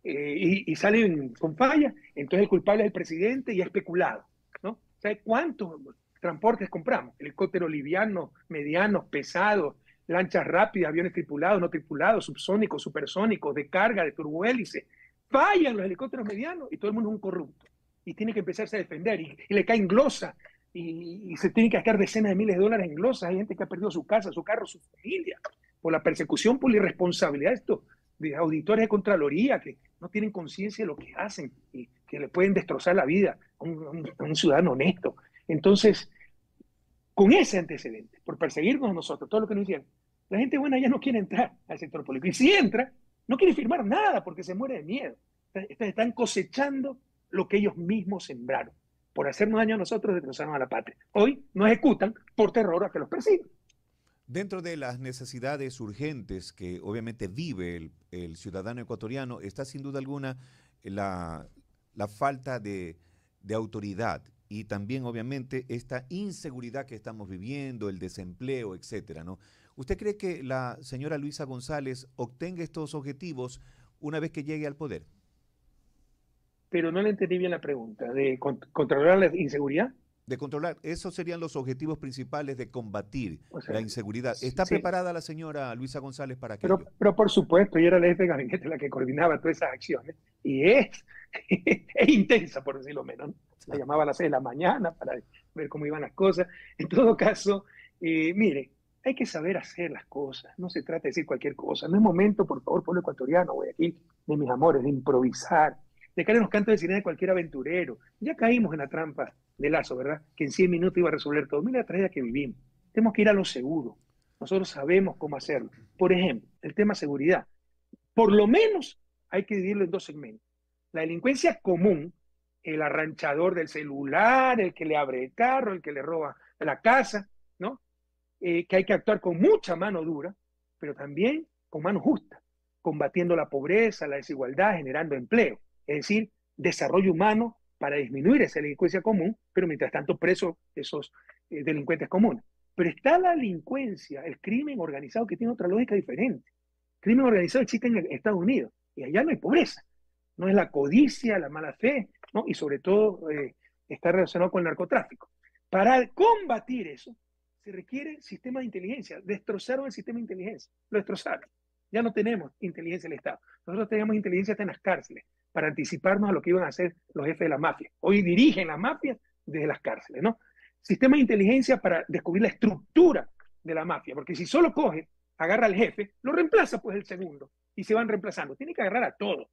y salen con falla, entonces el culpable es el presidente y es especulado, ¿no? ¿Sabe cuántos transportes compramos? Helicópteros livianos, medianos, pesados, lanchas rápidas, aviones tripulados, no tripulados, subsónicos, supersónicos, de carga, de turbohélice. fallan los helicópteros medianos y todo el mundo es un corrupto. Y tiene que empezarse a defender y le caen glosas y se tienen que gastar decenas de miles de dólares en glosas. Hay gente que ha perdido su casa, su carro, su familia por la persecución, por la irresponsabilidad de auditores de Contraloría que no tienen conciencia de lo que hacen y que le pueden destrozar la vida a un ciudadano honesto. Entonces, con ese antecedente, por perseguirnos a nosotros, todo lo que nos hicieron, la gente buena ya no quiere entrar al sector político. Y si entra, no quiere firmar nada porque se muere de miedo. Están cosechando lo que ellos mismos sembraron. Por hacernos daño a nosotros, destrozaron a la patria. Hoy no ejecutan por terror a que los persigan. Dentro de las necesidades urgentes que obviamente vive el ciudadano ecuatoriano, está sin duda alguna la falta de autoridad y también obviamente esta inseguridad que estamos viviendo, el desempleo, etcétera, ¿no? ¿Usted cree que la señora Luisa González obtenga estos objetivos una vez que llegue al poder? Pero no le entendí bien la pregunta. ¿De controlar la inseguridad? De controlar, esos serían los objetivos principales de combatir la inseguridad. ¿Está sí preparada la señora Luisa González para aquello? Pero por supuesto, ella era la jefe de gabinete la que coordinaba todas esas acciones y es intensa, por decirlo menos, ¿no? La llamaba a las 6 de la mañana para ver cómo iban las cosas. En todo caso, mire, hay que saber hacer las cosas, no se trata de decir cualquier cosa. No es momento, por favor, pueblo ecuatoriano, Guayaquil, de mis amores, de improvisar, de caer en los cantos de sirena de cualquier aventurero. Ya caímos en la trampa de Lazo, ¿verdad? Que en 100 minutos iba a resolver todo. Mira la tragedia que vivimos. Tenemos que ir a lo seguro. Nosotros sabemos cómo hacerlo. Por ejemplo, el tema seguridad. Por lo menos hay que dividirlo en dos segmentos. La delincuencia común, el arranchador del celular, el que le abre el carro, el que le roba la casa, ¿no? Que hay que actuar con mucha mano dura, pero también con mano justa, combatiendo la pobreza, la desigualdad, generando empleo. Es decir, desarrollo humano para disminuir esa delincuencia común, pero mientras tanto presos esos delincuentes comunes. Pero está la delincuencia, el crimen organizado que tiene otra lógica diferente. El crimen organizado existe en Estados Unidos y allá no hay pobreza. No es la codicia, la mala fe, ¿no? Y sobre todo está relacionado con el narcotráfico. Para combatir eso se requiere sistema de inteligencia. Destrozaron el sistema de inteligencia, lo destrozaron. Ya no tenemos inteligencia del Estado. Nosotros teníamos inteligencia hasta en las cárceles para anticiparnos a lo que iban a hacer los jefes de la mafia. Hoy dirigen las mafias desde las cárceles, ¿no? Sistema de inteligencia para descubrir la estructura de la mafia, porque si solo coge, agarra al jefe, lo reemplaza pues el segundo, y se van reemplazando. Tiene que agarrar a todo.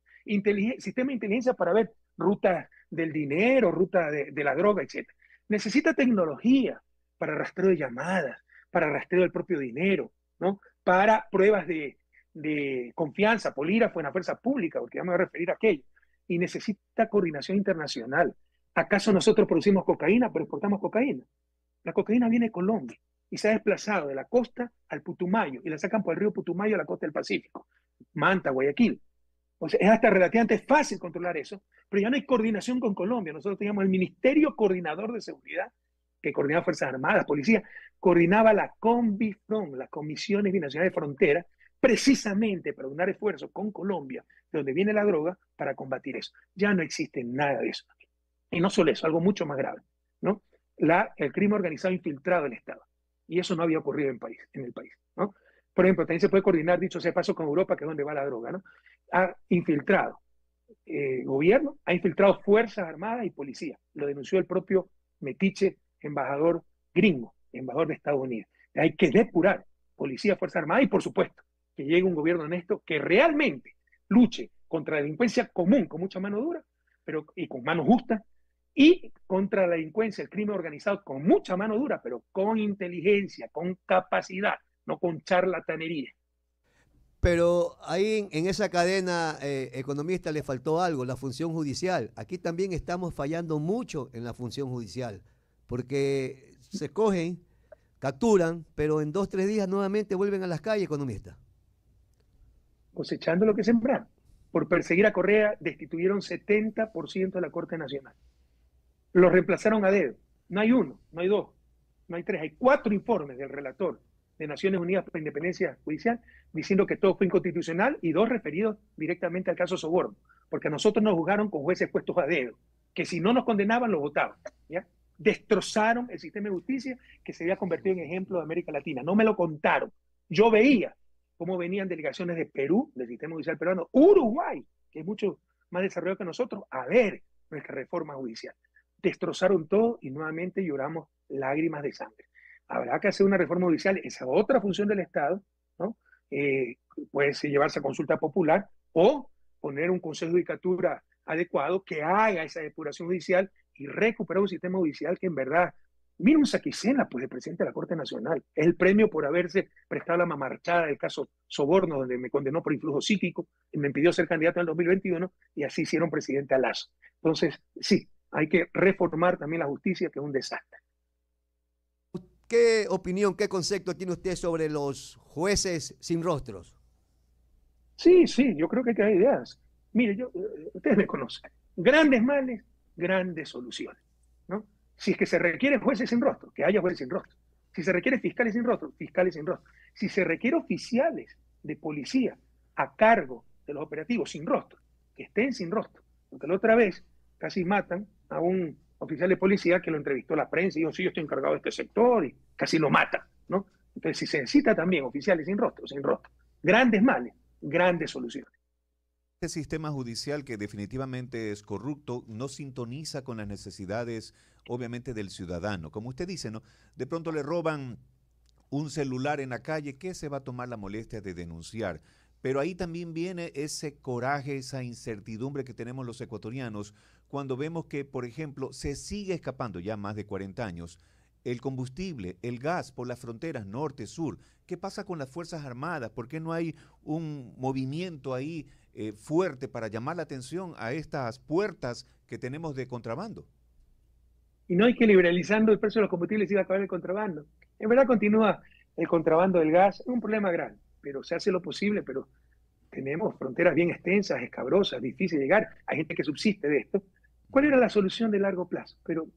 Sistema de inteligencia para ver rutas del dinero, ruta de la droga, etc. Necesita tecnología para rastreo de llamadas, para rastreo del propio dinero, ¿no? Para pruebas de confianza, polígrafo en la fuerza pública, porque vamos a referir a aquello. Y necesita coordinación internacional. ¿Acaso nosotros producimos cocaína, pero exportamos cocaína? La cocaína viene de Colombia y se ha desplazado de la costa al Putumayo y la sacan por el río Putumayo a la costa del Pacífico, Manta, Guayaquil. O sea, es hasta relativamente fácil controlar eso, pero ya no hay coordinación con Colombia. Nosotros teníamos el Ministerio Coordinador de Seguridad, que coordinaba Fuerzas Armadas, Policía, coordinaba la CONVIFRON, las Comisiones Binacionales de Frontera, precisamente para unir esfuerzos con Colombia, de donde viene la droga, para combatir eso. Ya no existe nada de eso. Y no solo eso, algo mucho más grave, ¿no? El crimen organizado infiltrado del Estado. Y eso no había ocurrido en el país, ¿no? Por ejemplo, también se puede coordinar, dicho sea paso, con Europa, que es donde va la droga, ¿no? Ha infiltrado gobierno, ha infiltrado Fuerzas Armadas y Policía. Lo denunció el propio metiche embajador gringo, embajador de Estados Unidos. Hay que depurar Policía, Fuerzas Armadas y, por supuesto, que llegue un gobierno honesto que realmente luche contra la delincuencia común con mucha mano dura y con mano justa, y contra la delincuencia, el crimen organizado con mucha mano dura, pero con inteligencia, con capacidad, no con charlatanería. Pero ahí en esa cadena, economista, le faltó algo, la función judicial. Aquí también estamos fallando mucho en la función judicial, porque se cogen, capturan, pero en 2 o 3 días nuevamente vuelven a las calles, economista. Cosechando lo que sembraron. Por perseguir a Correa, destituyeron 70% de la Corte Nacional. Lo reemplazaron a dedo. No hay uno, no hay dos, no hay tres. Hay 4 informes del relator de Naciones Unidas para la Independencia Judicial diciendo que todo fue inconstitucional y 2 referidos directamente al caso Soborno. Porque a nosotros nos juzgaron con jueces puestos a dedo, que si no nos condenaban, los votaban, ¿ya? Destrozaron el sistema de justicia que se había convertido en ejemplo de América Latina. No me lo contaron. Yo veía cómo venían delegaciones de Perú, del sistema judicial peruano, Uruguay, que es mucho más desarrollado que nosotros a ver nuestra reforma judicial. Destrozaron todo y nuevamente lloramos lágrimas de sangre. Habrá que hacer una reforma judicial, esa otra función del Estado, ¿no? Puede llevarse a consulta popular o poner un consejo de judicatura adecuado que haga esa depuración judicial y recuperar un sistema judicial que en verdad, mira un Saquicena, pues el presidente de la Corte Nacional, es el premio por haberse prestado la mamarchada del caso Soborno, donde me condenó por influjo psíquico y me impidió ser candidato en el 2021 y así hicieron presidente a Lazo. Entonces, sí, hay que reformar también la justicia, que es un desastre. ¿Qué opinión, qué concepto tiene usted sobre los jueces sin rostros? Sí, sí, yo creo que hay que dar ideas. Mire, ustedes me conocen. Grandes males, grandes soluciones, ¿no? Si es que se requieren jueces sin rostro, que haya jueces sin rostro. Si se requiere fiscales sin rostro, fiscales sin rostro. Si se requiere oficiales de policía a cargo de los operativos sin rostro, que estén sin rostro. Porque la otra vez casi matan a un oficial de policía que lo entrevistó la prensa y dijo, sí, yo estoy encargado de este sector, y casi lo matan, ¿no? Entonces, si se necesita también oficiales sin rostro, grandes males, grandes soluciones. Este sistema judicial que definitivamente es corrupto no sintoniza con las necesidades, obviamente, del ciudadano. Como usted dice, ¿no? De pronto le roban un celular en la calle, ¿qué se va a tomar la molestia de denunciar? Pero ahí también viene ese coraje, esa incertidumbre que tenemos los ecuatorianos cuando vemos que, por ejemplo, se sigue escapando ya más de 40 años el combustible, el gas por las fronteras norte, sur. ¿Qué pasa con las Fuerzas Armadas? ¿Por qué no hay un movimiento ahí fuerte para llamar la atención a estas puertas que tenemos de contrabando? Y no hay que liberalizando el precio de los combustibles y va a acabar el contrabando. En verdad continúa el contrabando del gas, es un problema grande, pero se hace lo posible, pero tenemos fronteras bien extensas, escabrosas, difícil de llegar, hay gente que subsiste de esto. ¿Cuál era la solución de largo plazo? Pero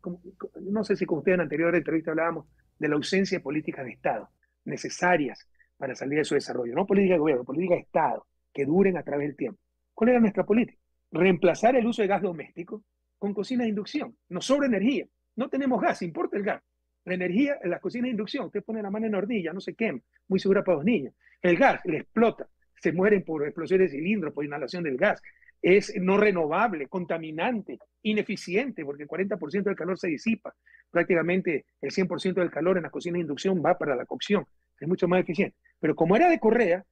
no sé si con usted en anterior entrevista hablábamos de la ausencia de políticas de Estado necesarias para salir de su desarrollo, no política de gobierno, política de Estado, que duren a través del tiempo. ¿Cuál era nuestra política? Reemplazar el uso de gas doméstico con cocinas de inducción. Nos sobra energía, no tenemos gas, importa el gas. La energía en las cocinas de inducción, usted pone la mano en la hornilla, no se quema, muy segura para los niños. El gas le explota, se mueren por explosiones de cilindros, por inhalación del gas. Es no renovable, contaminante, ineficiente, porque el 40% del calor se disipa. Prácticamente el 100% del calor en las cocinas de inducción va para la cocción. Es mucho más eficiente. Pero como era de Correa,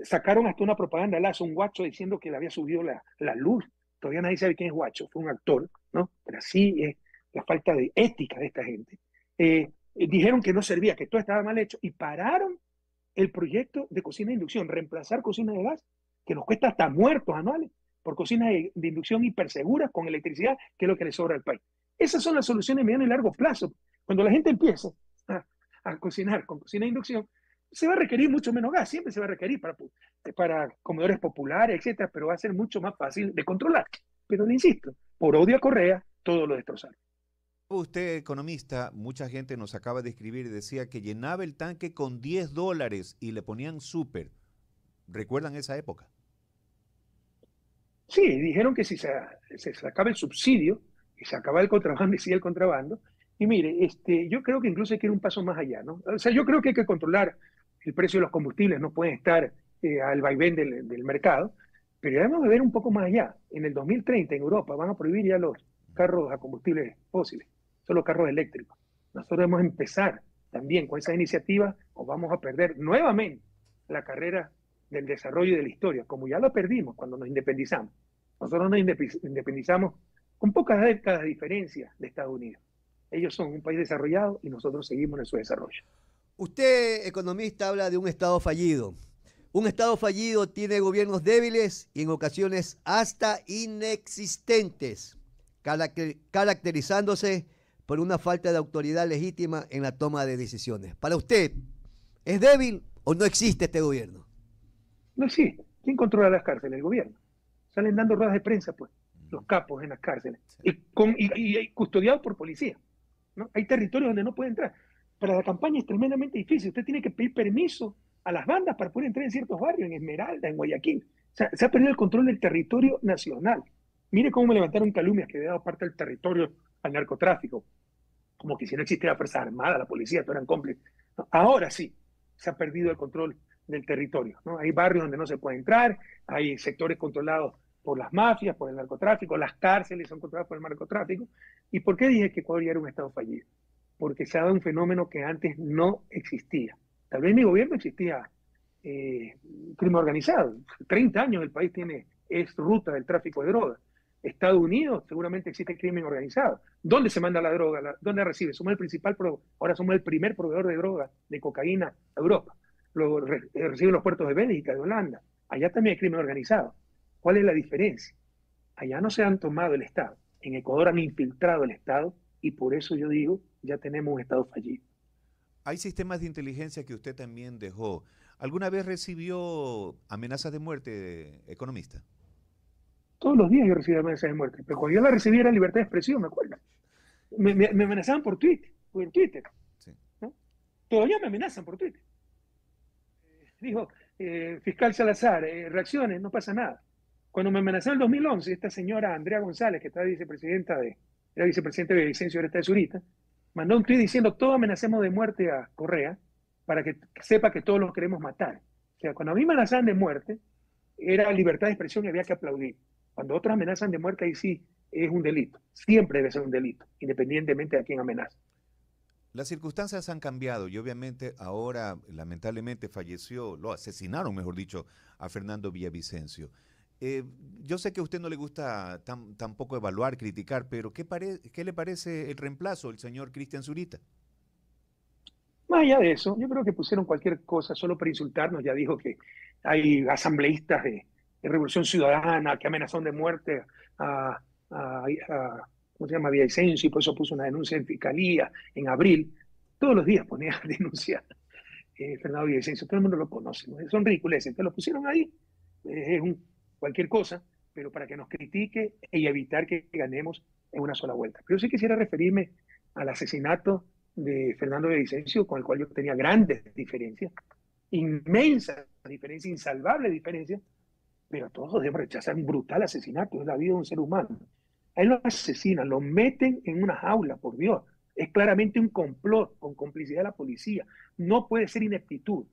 sacaron hasta una propaganda de Lazo, un guacho diciendo que le había subido la luz. Todavía nadie sabe quién es guacho, fue un actor, ¿no? Pero así es la falta de ética de esta gente. Dijeron que no servía, que todo estaba mal hecho y pararon el proyecto de cocina de inducción, reemplazar cocinas de gas, que nos cuesta hasta muertos anuales, por cocinas de inducción hiperseguras con electricidad, que es lo que le sobra al país. Esas son las soluciones a mediano y largo plazo. Cuando la gente empiece a cocinar con cocina de inducción, se va a requerir mucho menos gas, siempre se va a requerir para comedores populares, etcétera, pero va a ser mucho más fácil de controlar. Pero le insisto, por odio a Correa, todo lo destrozaron. Usted, economista, mucha gente nos acaba de escribir y decía que llenaba el tanque con $10 y le ponían súper. ¿Recuerdan esa época? Sí, dijeron que si se sacaba el subsidio, y se acaba el contrabando y sigue el contrabando. Y mire, yo creo que incluso hay que ir un paso más allá, ¿no? O sea, yo creo que hay que controlar el precio de los combustibles, no pueden estar al vaivén del mercado, pero debemos de ver un poco más allá. En el 2030 en Europa van a prohibir ya los carros a combustibles fósiles, solo carros eléctricos. Nosotros debemos empezar también con esa iniciativa o vamos a perder nuevamente la carrera del desarrollo de la historia, como ya lo perdimos cuando nos independizamos. Nosotros nos independizamos con pocas décadas de diferencia de Estados Unidos. Ellos son un país desarrollado y nosotros seguimos en su desarrollo. Usted, economista, habla de un Estado fallido. Un Estado fallido tiene gobiernos débiles y en ocasiones hasta inexistentes, caracterizándose por una falta de autoridad legítima en la toma de decisiones. Para usted, ¿es débil o no existe este gobierno? No existe. ¿Quién controla las cárceles? El gobierno. Salen dando ruedas de prensa, pues, los capos en las cárceles. Y custodiados por policía, ¿no? Hay territorios donde no puede entrar. Para la campaña es tremendamente difícil. Usted tiene que pedir permiso a las bandas para poder entrar en ciertos barrios, en Esmeralda, en Guayaquil. O sea, se ha perdido el control del territorio nacional. Mire cómo me levantaron calumnias que había dado parte del territorio al narcotráfico. Como que si no existiera la Fuerza Armada, la policía, todos eran cómplices. No, ahora sí, se ha perdido el control del territorio, ¿no? Hay barrios donde no se puede entrar, hay sectores controlados por las mafias, por el narcotráfico, las cárceles son controladas por el narcotráfico. ¿Y por qué dije que Ecuador ya era un Estado fallido? Porque se ha dado un fenómeno que antes no existía. Tal vez en mi gobierno existía crimen organizado. 30 años el país es ruta del tráfico de drogas. Estados Unidos seguramente existe crimen organizado. ¿Dónde se manda la droga? ¿Dónde recibe? Ahora somos el primer proveedor de droga, de cocaína a Europa. Luego reciben los puertos de Bélgica, de Holanda. Allá también hay crimen organizado. ¿Cuál es la diferencia? Allá no se han tomado el Estado. En Ecuador han infiltrado el Estado y por eso yo digo, ya tenemos un Estado fallido. Hay sistemas de inteligencia que usted también dejó. ¿Alguna vez recibió amenazas de muerte, economista? Todos los días yo recibía amenazas de muerte, pero cuando yo la recibí era libertad de expresión, me acuerdo. Me amenazaban por Twitter, Sí. ¿no? Todavía me amenazan por Twitter. Dijo, fiscal Salazar, reacciones, no pasa nada. Cuando me amenazaron en 2011, esta señora Andrea González, que era vicepresidenta de Villavicencio, ahora está de Zurita, mandó un tweet diciendo, todos amenacemos de muerte a Correa para que sepa que todos los queremos matar. O sea, cuando a mí me amenazaban de muerte, era libertad de expresión y había que aplaudir. Cuando otros amenazan de muerte, ahí sí es un delito. Siempre debe ser un delito, independientemente de a quién amenaza. Las circunstancias han cambiado y obviamente ahora lamentablemente lo asesinaron, mejor dicho, a Fernando Villavicencio. Yo sé que a usted no le gusta tampoco evaluar, criticar, pero ¿qué le parece el reemplazo, el señor Cristian Zurita? Más allá de eso, yo creo que pusieron cualquier cosa solo para insultarnos. Ya dijo que hay asambleístas de Revolución Ciudadana que amenazaron de muerte ¿cómo se llama? Villavicencio, y por eso puso una denuncia en fiscalía en abril. Todos los días ponía denuncia Fernando Villavicencio, todo el mundo lo conoce, ¿no? Son ridiculeces, entonces lo pusieron ahí, cualquier cosa, pero para que nos critique y evitar que ganemos en una sola vuelta. Pero yo sí quisiera referirme al asesinato de Fernando Villavicencio, con el cual yo tenía grandes diferencias, inmensas diferencias, insalvables diferencias, pero todos debemos rechazar un brutal asesinato, es la vida de un ser humano. A él lo asesinan, lo meten en una jaula, por Dios. Es claramente un complot con complicidad de la policía. No puede ser ineptitud.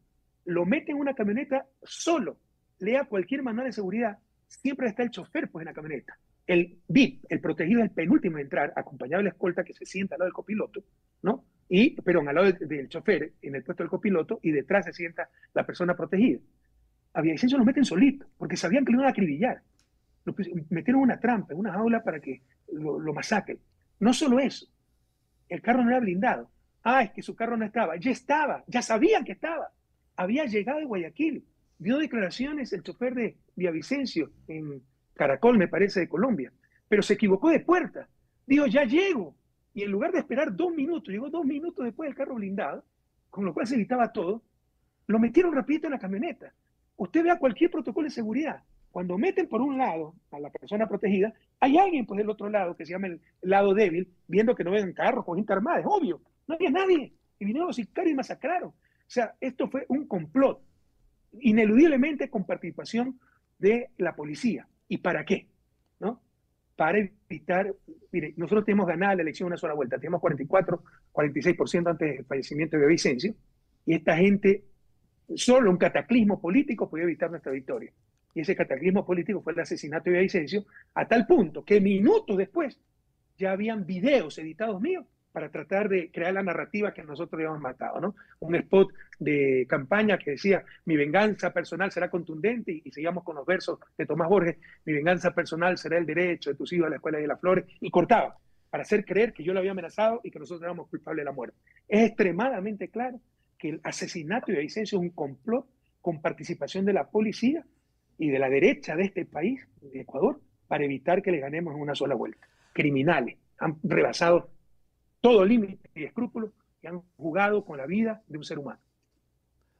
Lo meten en una camioneta solo. Lea cualquier manual de seguridad, siempre está el chofer pues en la camioneta. El VIP, el protegido, es el penúltimo en entrar, acompañado de la escolta que se sienta al lado del copiloto, ¿no? Pero al lado del chofer, en el puesto del copiloto, y detrás se sienta la persona protegida. A Villavicencio lo meten solito, porque sabían que lo iban a acribillar. Lo metieron en una trampa, en una jaula para que lo masacren. No solo eso, el carro no era blindado. Es que su carro no estaba. Ya estaba, ya sabían que estaba. Había llegado de Guayaquil. Dio declaraciones el chofer de Villavicencio en Caracol, me parece, de Colombia. Pero se equivocó de puerta. Dijo, ya llego. Y en lugar de esperar 2 minutos, llegó 2 minutos después del carro blindado, con lo cual se evitaba todo, lo metieron rapidito en la camioneta. Usted vea cualquier protocolo de seguridad. Cuando meten por un lado a la persona protegida, hay alguien pues del otro lado que se llama el lado débil, viendo que no ven carros con gente armada, es obvio. No había nadie. Y vinieron los sicarios y masacraron. O sea, esto fue un complot, ineludiblemente con participación de la policía. ¿Y para qué? ¿No? Para evitar, mire, nosotros tenemos ganada la elección una sola vuelta, tenemos 46% antes del fallecimiento de Villavicencio, y esta gente, solo un cataclismo político podía evitar nuestra victoria. Y ese cataclismo político fue el asesinato de Villavicencio, a tal punto que minutos después ya habían videos editados míos para tratar de crear la narrativa que nosotros habíamos matado, ¿no? Un spot de campaña que decía, mi venganza personal será contundente, y seguíamos con los versos de Tomás Borges, mi venganza personal será el derecho de tus hijos a la escuela de las flores, y cortaba, para hacer creer que yo lo había amenazado y que nosotros éramos culpables de la muerte. Es extremadamente claro que el asesinato de Villavicencio es un complot con participación de la policía y de la derecha de este país, de Ecuador, para evitar que le ganemos en una sola vuelta. Criminales, han rebasado todo límite y escrúpulo y han jugado con la vida de un ser humano.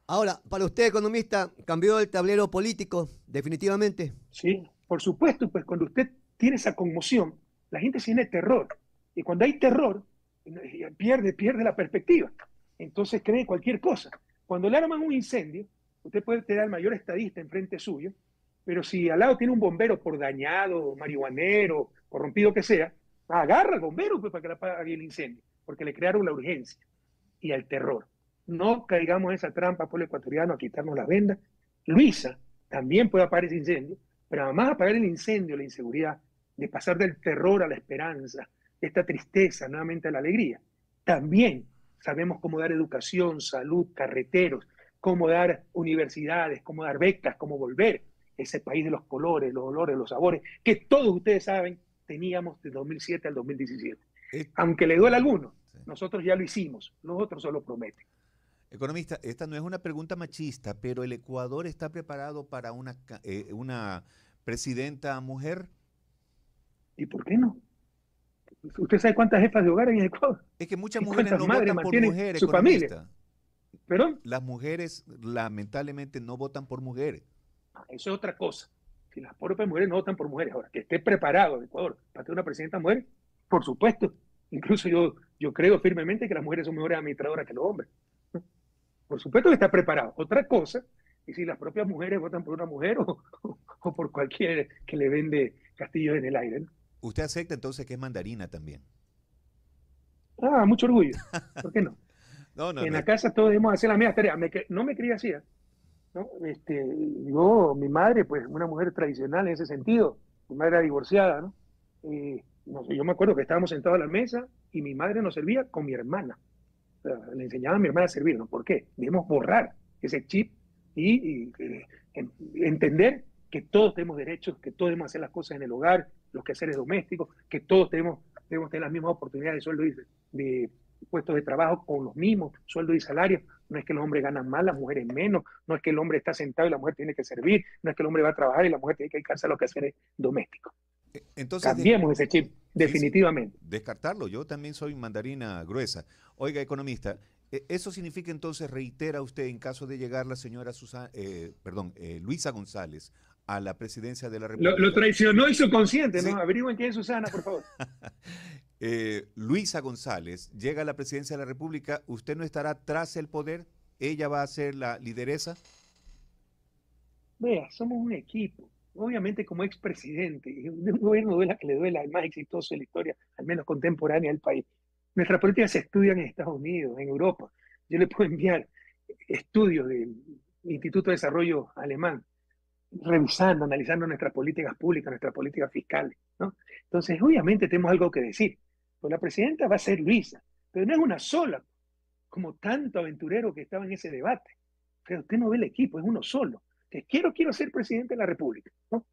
Ahora, para usted, economista, ¿cambió el tablero político definitivamente? Sí, por supuesto, pues cuando usted tiene esa conmoción, la gente tiene terror. Y cuando hay terror, pierde la perspectiva. Entonces cree cualquier cosa. Cuando le arman un incendio, usted puede tener al mayor estadista enfrente suyo, pero si al lado tiene un bombero por dañado, marihuanero, corrompido que sea, agarra al bombero pues, para que le apague el incendio, porque le crearon la urgencia y el terror. No caigamos en esa trampa, pueblo ecuatoriano, a quitarnos las vendas. Luisa también puede apagar ese incendio, pero además apagar el incendio, la inseguridad, de pasar del terror a la esperanza, de esta tristeza nuevamente a la alegría. También sabemos cómo dar educación, salud, carreteros, cómo dar universidades, cómo dar becas, cómo volver ese país de los colores, los olores, los sabores, que todos ustedes saben teníamos de 2007 al 2017. Aunque le duele a algunos, nosotros ya lo hicimos, los otros solo prometen. Economista, esta no es una pregunta machista, pero ¿el Ecuador está preparado para una presidenta mujer? ¿Y por qué no? ¿Usted sabe cuántas jefas de hogar hay en Ecuador? Es que muchas ¿Y mujeres no madres votan por mantienen mujer, su familia? economista. ¿Perdón? Las mujeres lamentablemente no votan por mujeres. Eso es otra cosa. Si las propias mujeres no votan por mujeres, ahora que esté preparado el Ecuador para tener una presidenta mujer, por supuesto. Incluso yo creo firmemente que las mujeres son mejores administradoras que los hombres. Por supuesto que está preparado. Otra cosa es si las propias mujeres votan por una mujer o por cualquier que le vende castillos en el aire, ¿no? ¿Usted acepta entonces que es mandarina también? Ah, mucho orgullo. ¿Por qué no? No, no, En no. la casa todos debemos hacer las mismas tareas. No me crié así, ¿no? Mi madre, pues, una mujer tradicional en ese sentido. Mi madre era divorciada, ¿no? No sé, yo me acuerdo que estábamos sentados a la mesa y mi madre nos servía con mi hermana. O sea, le enseñaba a mi hermana a servir, ¿no? ¿Por qué? Debemos borrar ese chip y entender que todos tenemos derechos, que todos debemos hacer las cosas en el hogar, los quehaceres domésticos, que todos debemos tener las mismas oportunidades de sueldo y de puestos de trabajo con los mismos sueldos y salarios. No es que los hombres ganan más, las mujeres menos, no es que el hombre está sentado y la mujer tiene que servir, no es que el hombre va a trabajar y la mujer tiene que dedicarse a los quehaceres domésticos. Entonces, cambiemos ese chip, definitivamente. Sí, descartarlo. Yo también soy mandarina gruesa. Oiga, economista, ¿eso significa entonces, reitera usted, en caso de llegar la señora Luisa González a la presidencia de la República? Lo traicionó y subconsciente, ¿no? Sí. Averigüen quién es Susana, por favor. Luisa González llega a la presidencia de la República, ¿usted no estará tras el poder? ¿Ella va a ser la lideresa? Vea, somos un equipo. Obviamente, como expresidente, de un gobierno que le duela, el más exitoso de la historia, al menos contemporánea del país. Nuestras políticas se estudian en Estados Unidos, en Europa. Yo le puedo enviar estudios del Instituto de Desarrollo Alemán, revisando, analizando nuestras políticas públicas, nuestras políticas fiscales, ¿no? Entonces, obviamente, tenemos algo que decir. Pues la presidenta va a ser Luisa, pero no es una sola, como tanto aventurero que estaba en ese debate. O sea, usted no ve el equipo, es uno solo. Que quiero ser presidente de la República, ¿no?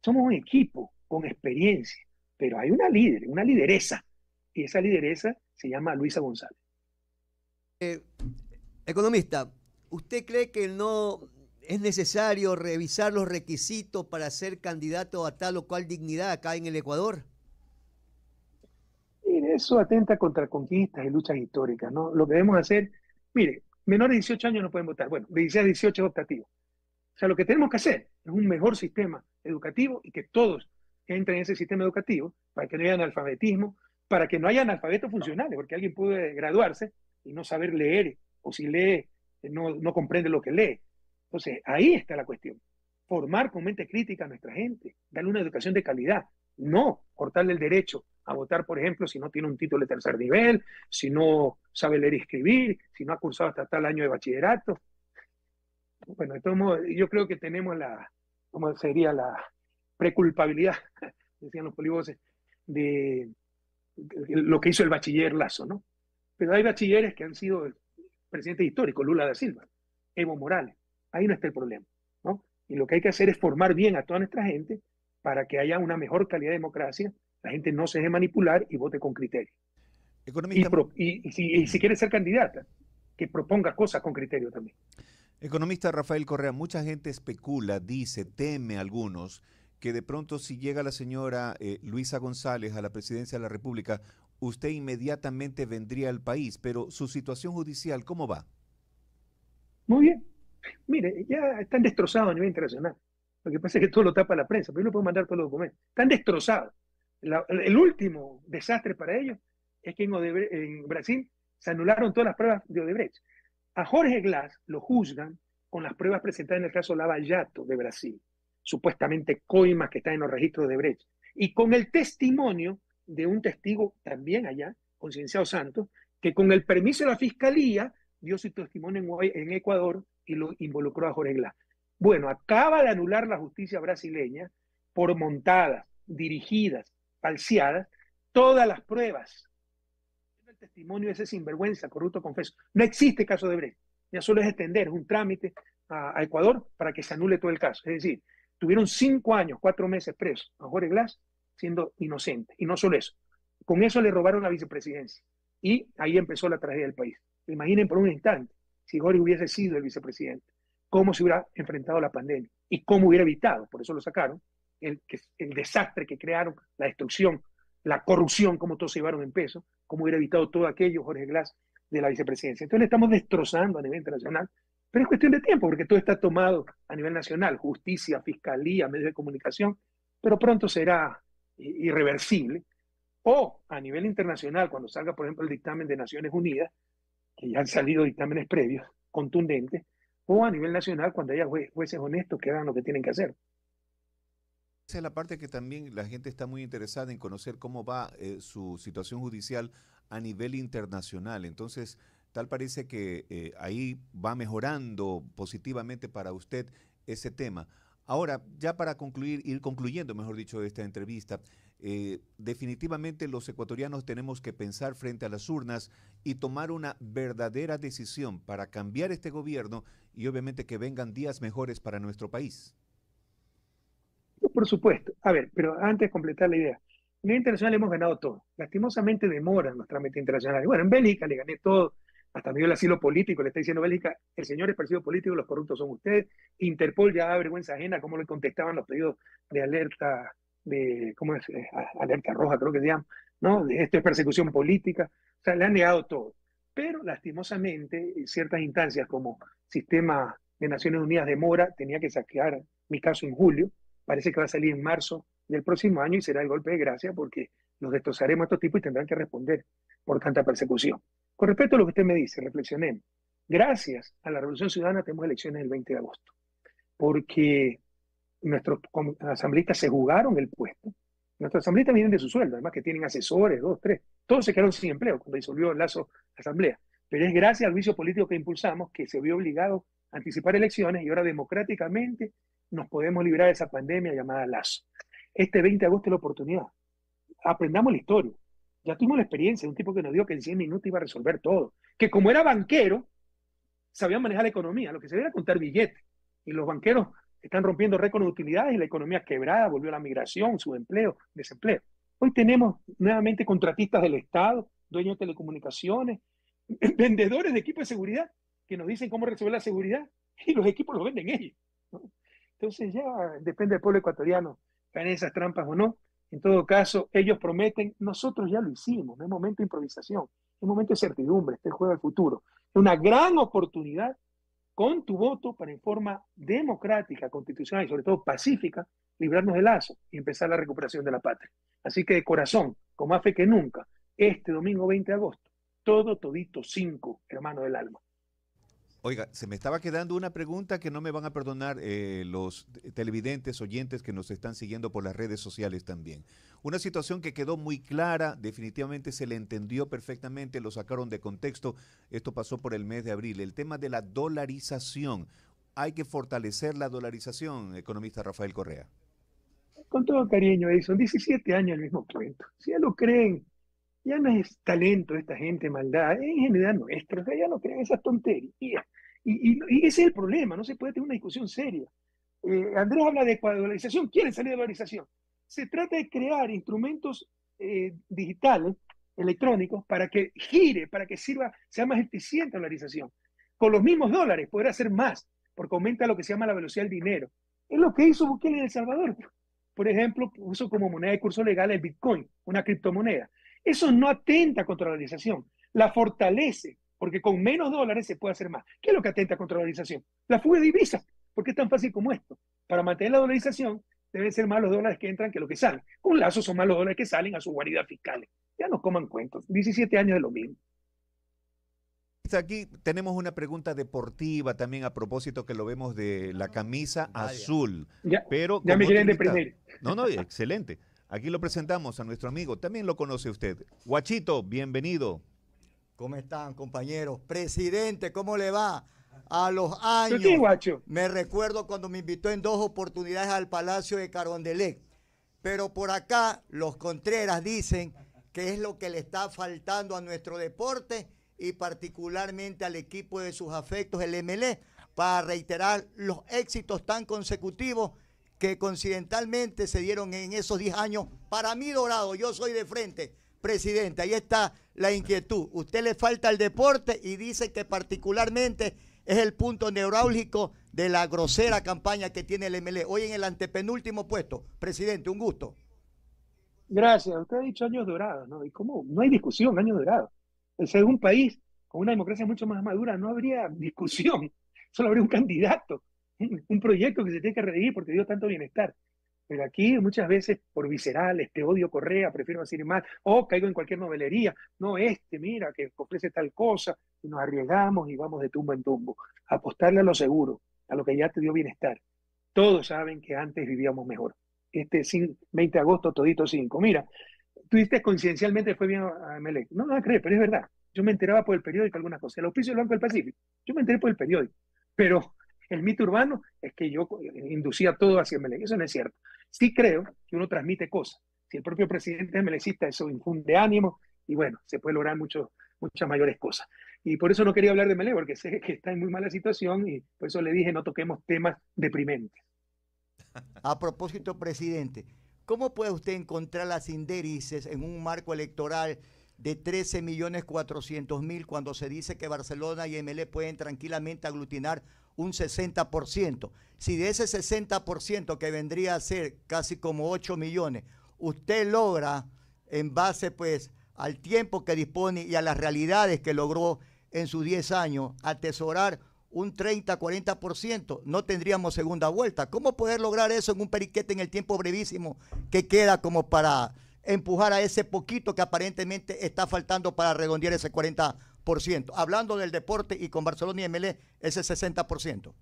Somos un equipo con experiencia, pero hay una líder, una lideresa, y esa lideresa se llama Luisa González. Economista, ¿usted cree que no es necesario revisar los requisitos para ser candidato a tal o cual dignidad acá en el Ecuador? Mire, eso atenta contra conquistas y luchas históricas, ¿no? Lo que debemos hacer, mire, menores de 18 años no pueden votar, bueno, de 16 a 18 es optativo. O sea, lo que tenemos que hacer es un mejor sistema educativo y que todos entren en ese sistema educativo para que no haya analfabetismo, para que no haya analfabetos funcionales, porque alguien puede graduarse y no saber leer, o si lee, no comprende lo que lee. Entonces, ahí está la cuestión. Formar con mente crítica a nuestra gente, darle una educación de calidad, no cortarle el derecho a votar, por ejemplo, si no tiene un título de tercer nivel, si no sabe leer y escribir, si no ha cursado hasta tal año de bachillerato. Bueno, de todos modos, yo creo que tenemos ¿cómo sería? La preculpabilidad, decían los polivoces, de lo que hizo el bachiller Lazo, ¿no? Pero hay bachilleres que han sido presidentes históricos, Lula da Silva, Evo Morales. Ahí no está el problema, ¿no? Y lo que hay que hacer es formar bien a toda nuestra gente para que haya una mejor calidad de democracia, la gente no se deje manipular y vote con criterio. Economista, Y si quiere ser candidata, que proponga cosas con criterio también. Economista Rafael Correa, mucha gente especula, dice, teme algunos, que de pronto si llega la señora Luisa González a la presidencia de la República, usted inmediatamente vendría al país, pero su situación judicial, ¿cómo va? Muy bien. Mire, ya están destrozados a nivel internacional. Lo que pasa es que todo lo tapa la prensa, pero yo no puedo mandar todos los documentos. Están destrozados. El último desastre para ellos es que en Brasil se anularon todas las pruebas de Odebrecht. A Jorge Glass lo juzgan con las pruebas presentadas en el caso Lava Jato de Brasil, supuestamente coimas que están en los registros de Brecht, y con el testimonio de un testigo también allá, Concienciado Santos, que con el permiso de la fiscalía dio su testimonio en Ecuador y lo involucró a Jorge Glass. Bueno, acaba de anular la justicia brasileña por montadas, dirigidas, falseadas, todas las pruebas. El testimonio de ese sinvergüenza, corrupto, confeso. No existe caso de Brecht. Ya solo es extender, es un trámite a Ecuador para que se anule todo el caso. Es decir, tuvieron 5 años, 4 meses presos a Jorge Glass siendo inocente. Y no solo eso. Con eso le robaron la vicepresidencia. Y ahí empezó la tragedia del país. Imaginen por un instante si Jorge hubiese sido el vicepresidente, cómo se hubiera enfrentado la pandemia y cómo hubiera evitado, por eso lo sacaron, el desastre que crearon, la destrucción, la corrupción, como todos se llevaron en peso, cómo hubiera evitado todo aquello Jorge Glass de la vicepresidencia. Entonces le estamos destrozando a nivel internacional, pero es cuestión de tiempo, porque todo está tomado a nivel nacional, justicia, fiscalía, medios de comunicación, pero pronto será irreversible. O a nivel internacional, cuando salga, por ejemplo, el dictamen de Naciones Unidas, que ya han salido dictámenes previos, contundentes, o a nivel nacional, cuando haya jueces honestos que hagan lo que tienen que hacer. Esa es la parte que también la gente está muy interesada en conocer cómo va su situación judicial a nivel internacional. Entonces, tal parece que ahí va mejorando positivamente para usted ese tema. Ahora, ya para concluir, ir concluyendo, mejor dicho, esta entrevista, definitivamente los ecuatorianos tenemos que pensar frente a las urnas y tomar una verdadera decisión para cambiar este gobierno y obviamente que vengan días mejores para nuestro país. Por supuesto. A ver, pero antes de completar la idea, a nivel internacional hemos ganado todo. Lastimosamente demoran los trámites internacionales. Bueno, en Bélgica le gané todo, hasta me dio el asilo político, le está diciendo Bélgica, el señor es partido político, los corruptos son ustedes. Interpol ya da vergüenza ajena cómo le contestaban los pedidos de alerta, ¿cómo es? Alerta roja, creo que se llama, ¿no? Esto es persecución política. O sea, le han negado todo. Pero lastimosamente, ciertas instancias como Sistema de Naciones Unidas demora, tenía que sacar mi caso en julio, parece que va a salir en marzo del próximo año y será el golpe de gracia porque los destrozaremos a estos tipos y tendrán que responder por tanta persecución. Con respecto a lo que usted me dice, reflexionemos. Gracias a la Revolución Ciudadana tenemos elecciones el 20 de agosto, porque nuestros asambleístas se jugaron el puesto. Nuestros asambleístas vienen de su sueldo, además que tienen asesores, 2, 3. Todos se quedaron sin empleo cuando disolvió el Lazo Asamblea. Pero es gracias al juicio político que impulsamos que se vio obligado a anticipar elecciones y ahora democráticamente nos podemos librar de esa pandemia llamada Lazo. Este 20 de agosto es la oportunidad. Aprendamos la historia. Ya tuvimos la experiencia de un tipo que nos dijo que en 100 minutos iba a resolver todo. Que como era banquero, sabía manejar la economía. Lo que se veía era contar billetes. Y los banqueros están rompiendo récords de utilidades y la economía quebrada, volvió la migración, subempleo, desempleo. Hoy tenemos nuevamente contratistas del Estado, dueños de telecomunicaciones, vendedores de equipos de seguridad que nos dicen cómo resolver la seguridad y los equipos los venden ellos, ¿no? Entonces ya depende del pueblo ecuatoriano caen en esas trampas o no. En todo caso, ellos prometen, nosotros ya lo hicimos, no es momento de improvisación, es momento de certidumbre, este juego del futuro. Es una gran oportunidad con tu voto para en forma democrática, constitucional y sobre todo pacífica, librarnos del Lazo y empezar la recuperación de la patria. Así que de corazón, con más fe que nunca, este domingo 20 de agosto, todito 5, hermano del alma. Oiga, se me estaba quedando una pregunta que no me van a perdonar los televidentes, oyentes que nos están siguiendo por las redes sociales también. Una situación que quedó muy clara, definitivamente se le entendió perfectamente, lo sacaron de contexto, esto pasó por el mes de abril, el tema de la dolarización. Hay que fortalecer la dolarización, economista Rafael Correa. Con todo cariño, Edison, 17 años el mismo cuento. Si ya lo creen, ya no es talento de esta gente, maldad, es ingenuidad nuestra, o sea, ya no creen esas tonterías. Y ese es el problema, no se puede tener una discusión seria. Andrés habla de dolarización, quiere salir de dolarización. Se trata de crear instrumentos digitales, electrónicos, para que gire, para que sirva, sea más eficiente la dolarización. Con los mismos dólares poder hacer más, porque aumenta lo que se llama la velocidad del dinero. Es lo que hizo Bukele en El Salvador. Por ejemplo, puso como moneda de curso legal el Bitcoin, una criptomoneda. Eso no atenta contra la dolarización, la fortalece, porque con menos dólares se puede hacer más. ¿Qué es lo que atenta contra la dolarización? La fuga de divisas, porque es tan fácil como esto. Para mantener la dolarización deben ser más los dólares que entran que los que salen. Con Lazo son más los dólares que salen a sus guaridas fiscales. Ya no coman cuentos. 17 años de lo mismo. Aquí tenemos una pregunta deportiva también a propósito que lo vemos de la camisa azul. Ya, pero ya me quieren deprimir. No, excelente. Aquí lo presentamos a nuestro amigo, también lo conoce usted. Guachito, bienvenido. ¿Cómo están, compañeros? Presidente, ¿cómo le va? A los ¿Pero qué, años, guacho? me recuerdo cuando me invitó en 2 oportunidades al Palacio de Carondelet. Pero por acá los Contreras dicen que es lo que le está faltando a nuestro deporte y particularmente al equipo de sus afectos, el MLE, para reiterar los éxitos tan consecutivos que coincidentalmente se dieron en esos 10 años. Para mí, dorado, yo soy de frente, presidente, ahí está la inquietud. Usted le falta el deporte y dice que particularmente es el punto neurálgico de la grosera campaña que tiene el MLE. Hoy en el antepenúltimo puesto. Presidente, un gusto. Gracias. Usted ha dicho años dorados, ¿no? ¿Y cómo? No hay discusión, años dorados. O sea, en un país con una democracia mucho más madura no habría discusión. Solo habría un candidato, un proyecto que se tiene que redigir porque dio tanto bienestar. Pero aquí muchas veces por viscerales, te odio Correa, prefiero decir mal, o caigo en cualquier novelería, no, mira, que ofrece tal cosa, y nos arriesgamos y vamos de tumbo en tumbo. Apostarle a lo seguro, a lo que ya te dio bienestar. Todos saben que antes vivíamos mejor. 20 de agosto, todito 5. Mira, tú dices coincidencialmente fue bien a Emelec. No me vas a creer, pero es verdad. Yo me enteraba por el periódico algunas cosas. El auspicio del Banco del Pacífico. Yo me enteré por el periódico. Pero el mito urbano es que yo inducía todo hacia Emelec. Eso no es cierto. Sí creo que uno transmite cosas. Si el propio presidente es melecista, eso infunde ánimo y bueno, se puede lograr muchas mayores cosas. Y por eso no quería hablar de Emelec, porque sé que está en muy mala situación y por eso le dije no toquemos temas deprimentes. A propósito, presidente, ¿cómo puede usted encontrar las indélices en un marco electoral de 13.400.000 cuando se dice que Barcelona y MLE pueden tranquilamente aglutinar un 60%? Si de ese 60% que vendría a ser casi como 8 millones, usted logra, en base pues al tiempo que dispone y a las realidades que logró en sus 10 años, atesorar un 30-40%, no tendríamos segunda vuelta. ¿Cómo poder lograr eso en un periquete en el tiempo brevísimo que queda como para empujar a ese poquito que aparentemente está faltando para redondear ese 40%? Hablando del deporte y con Barcelona y MLE, ese 60%.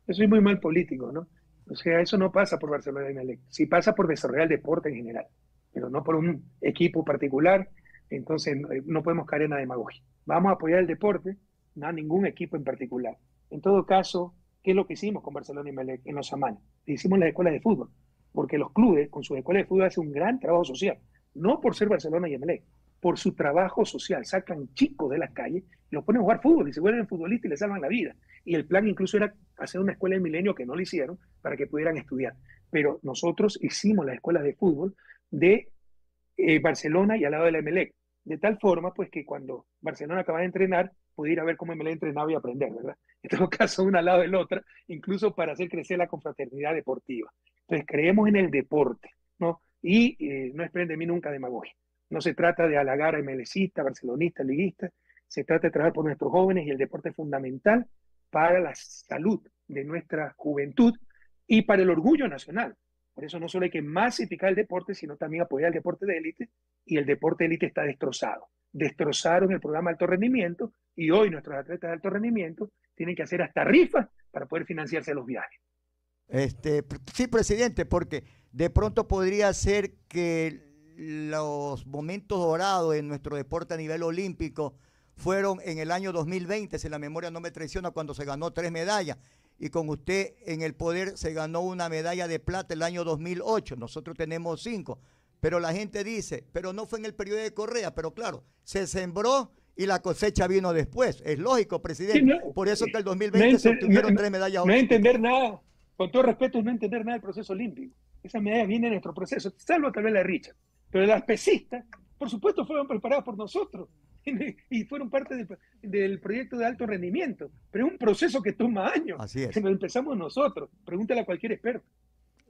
Eso es muy mal político, ¿no? O sea, eso no pasa por Barcelona y Emelec. Sí pasa por desarrollar el deporte en general, pero no por un equipo particular. Entonces, no podemos caer en la demagogia. Vamos a apoyar el deporte, no a ningún equipo en particular. En todo caso, ¿qué es lo que hicimos con Barcelona y Emelec en los Amanes? Hicimos las escuelas de fútbol, porque los clubes con sus escuelas de fútbol hacen un gran trabajo social, no por ser Barcelona y Emelec, por su trabajo social. Sacan chicos de las calles, los ponen a jugar fútbol y se vuelven futbolistas y les salvan la vida. Y el plan incluso era hacer una escuela de milenio que no lo hicieron para que pudieran estudiar. Pero nosotros hicimos las escuelas de fútbol de Barcelona y al lado de la Emelec, de tal forma pues que cuando Barcelona acaba de entrenar, pudiera ir a ver cómo Emelec entrenaba y aprender, ¿verdad? En todo caso, una al lado del otro, incluso para hacer crecer la confraternidad deportiva. Entonces, creemos en el deporte, ¿no? Y no esperen de mí nunca demagogia. No se trata de halagar a emelecistas, barcelonistas, liguistas, se trata de trabajar por nuestros jóvenes y el deporte es fundamental para la salud de nuestra juventud y para el orgullo nacional. Por eso no solo hay que masificar el deporte, sino también apoyar el deporte de élite, y el deporte de élite está destrozado. Destrozaron el programa de alto rendimiento y hoy nuestros atletas de alto rendimiento tienen que hacer hasta rifas para poder financiarse los viajes. Sí, presidente, porque de pronto podría ser que los momentos dorados en nuestro deporte a nivel olímpico fueron en el año 2020, si la memoria no me traiciona, cuando se ganó 3 medallas. Y con usted en el poder se ganó una medalla de plata el año 2008. Nosotros tenemos 5. Pero la gente dice, pero no fue en el periodo de Correa. Pero claro, se sembró y la cosecha vino después. Es lógico, presidente. Sí, no, por eso que el 2020 se obtuvieron 3 medallas. No entender nada, con todo respeto, no entender nada del proceso olímpico. Esas medallas vienen de nuestro proceso, salvo tal vez la de Richard. Pero las pesistas, por supuesto, fueron preparadas por nosotros y fueron parte del proyecto de alto rendimiento. Pero es un proceso que toma años. Así es. Que lo empezamos nosotros. Pregúntale a cualquier experto.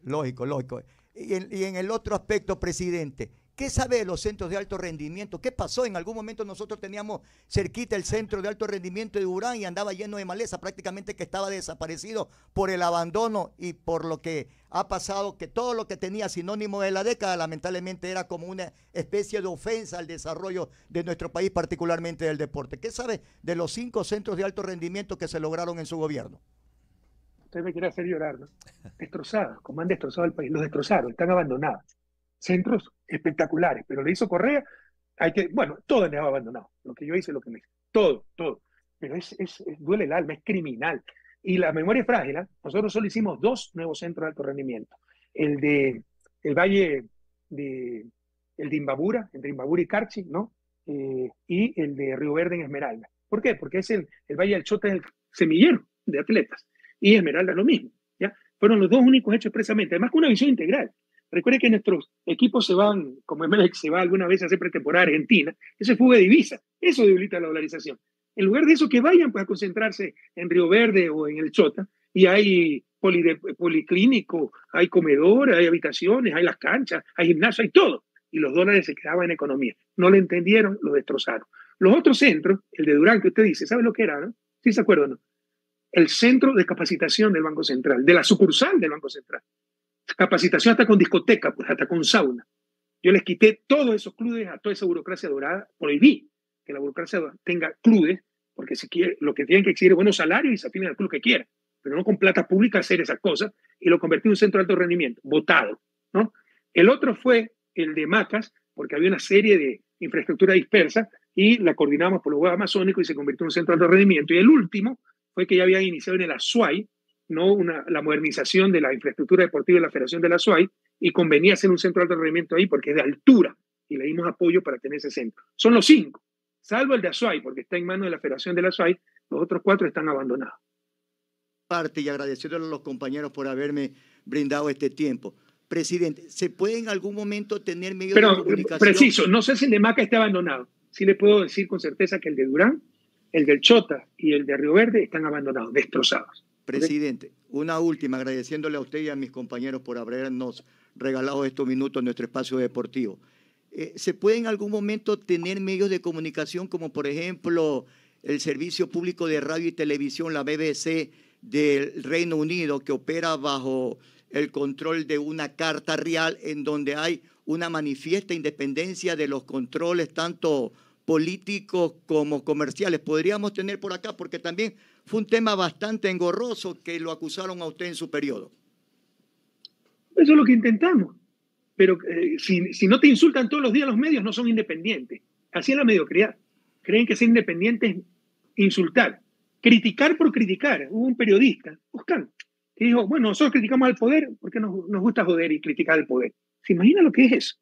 Lógico, lógico. Y en el otro aspecto, presidente, ¿qué sabe de los centros de alto rendimiento? ¿Qué pasó? En algún momento nosotros teníamos cerquita el centro de alto rendimiento de Durán y andaba lleno de maleza, prácticamente que estaba desaparecido por el abandono y por lo que ha pasado, que todo lo que tenía sinónimo de la década, lamentablemente era como una especie de ofensa al desarrollo de nuestro país, particularmente del deporte. ¿Qué sabe de los 5 centros de alto rendimiento que se lograron en su gobierno? Usted me quiere hacer llorar, ¿no? Destrozados, como han destrozado el país, los destrozaron, están abandonados. Centros espectaculares, pero le hizo Correa, bueno, todo le ha abandonado, lo que yo hice, lo que me hice, todo. pero duele el alma, es criminal. Y la memoria es frágil, ¿eh? Nosotros solo hicimos 2 nuevos centros de alto rendimiento. El Valle de, el de Imbabura, entre Imbabura y Carchi, ¿no? Y el de Río Verde en Esmeralda. ¿Por qué? Porque es el Valle del Chota, es el semillero de atletas. Y Esmeralda lo mismo, ¿ya? Fueron los 2 únicos hechos expresamente, además con una visión integral. Recuerde que nuestros equipos se van, como Emelec se va alguna vez a hacer pretemporada a Argentina, eso es fuga de divisa, eso debilita la dolarización. En lugar de eso, que vayan pues, a concentrarse en Río Verde o en el Chota, y hay policlínico, hay comedor, hay habitaciones, hay las canchas, hay gimnasio, hay todo. Y los dólares se quedaban en economía. No lo entendieron, lo destrozaron. Los otros centros, el de Durán que usted dice, ¿sabe lo que era, no? ¿Sí se acuerda o no? El centro de capacitación del Banco Central, de la sucursal del Banco Central. Capacitación hasta con discoteca, pues hasta con sauna. Yo les quité todos esos clubes a toda esa burocracia dorada, prohibí que la burocracia tenga clubes, porque si quiere, lo que tienen que exigir es buenos salarios y se afinen al club que quieran, pero no con plata pública hacer esas cosas, y lo convertí en un centro de alto rendimiento, votado, ¿no? El otro fue el de Macas, porque había una serie de infraestructura dispersa, y la coordinamos por los huevos amazónicos y se convirtió en un centro de alto rendimiento. Y el último fue que ya habían iniciado en el Azuay, ¿no? La modernización de la infraestructura deportiva de la Federación de la Azuay, y convenía hacer un centro de alto rendimiento ahí porque es de altura, y le dimos apoyo para tener ese centro. Son los 5, salvo el de Azuay, porque está en manos de la Federación de la Azuay, los otros 4 están abandonados. Parte y agradeciéndole a los compañeros por haberme brindado este tiempo. Presidente, ¿se puede en algún momento tener medios de comunicación? Preciso, no sé si el de Maca está abandonado. Sí le puedo decir con certeza que el de Durán, el del Chota y el de Río Verde están abandonados, destrozados. Presidente, una última, agradeciéndole a usted y a mis compañeros por habernos regalado estos minutos en nuestro espacio deportivo. ¿Se puede en algún momento tener medios de comunicación como por ejemplo el Servicio Público de Radio y Televisión, la BBC del Reino Unido, que opera bajo el control de una carta real en donde hay una manifiesta independencia de los controles tanto políticos como comerciales? Podríamos tener por acá, porque también fue un tema bastante engorroso que lo acusaron a usted en su periodo. Eso es lo que intentamos. Pero si no te insultan todos los días los medios, no son independientes. Así es la mediocridad. Creen que ser independientes es insultar. Criticar por criticar. Hubo un periodista, Oscar, que dijo, bueno, nosotros criticamos al poder porque nos gusta joder y criticar al poder. ¿Se imagina lo que es eso?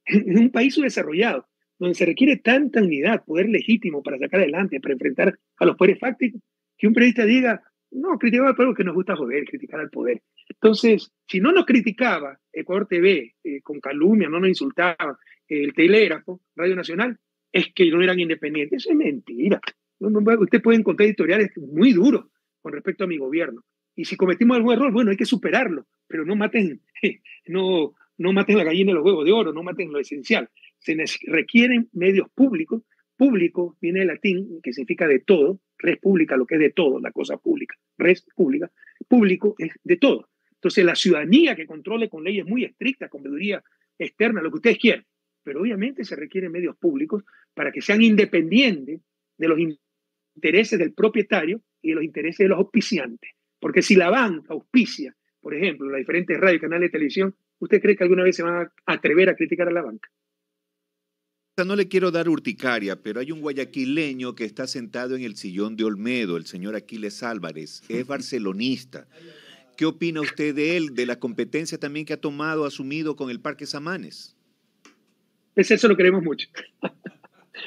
En un país subdesarrollado, donde se requiere tanta unidad, poder legítimo para sacar adelante, para enfrentar a los poderes fácticos, que un periodista diga, no, criticamos al poder porque nos gusta joder, criticar al poder. Entonces, si no nos criticaba Ecuador TV con calumnia, no nos insultaba el Telégrafo, Radio Nacional, es que no eran independientes. Eso es mentira. Usted puede encontrar editoriales muy duros con respecto a mi gobierno. Y si cometimos algún error, bueno, hay que superarlo, pero no maten, no maten la gallina y los huevos de oro, no maten lo esencial. Se requieren medios públicos. Público viene del latín, que significa de todo, res pública, lo que es de todo, la cosa pública, res pública, público es de todo. Entonces la ciudadanía que controle con leyes muy estrictas, con veeduría externa, lo que ustedes quieran, pero obviamente se requieren medios públicos para que sean independientes de los intereses del propietario y de los intereses de los auspiciantes. Porque si la banca auspicia, por ejemplo, las diferentes radios, canales de televisión, ¿usted cree que alguna vez se van a atrever a criticar a la banca? No le quiero dar urticaria, pero hay un guayaquileño que está sentado en el sillón de Olmedo, el señor Aquiles Álvarez, es barcelonista. ¿Qué opina usted de él, de la competencia también que ha tomado, asumido con el Parque Samanes? Pues eso lo queremos mucho.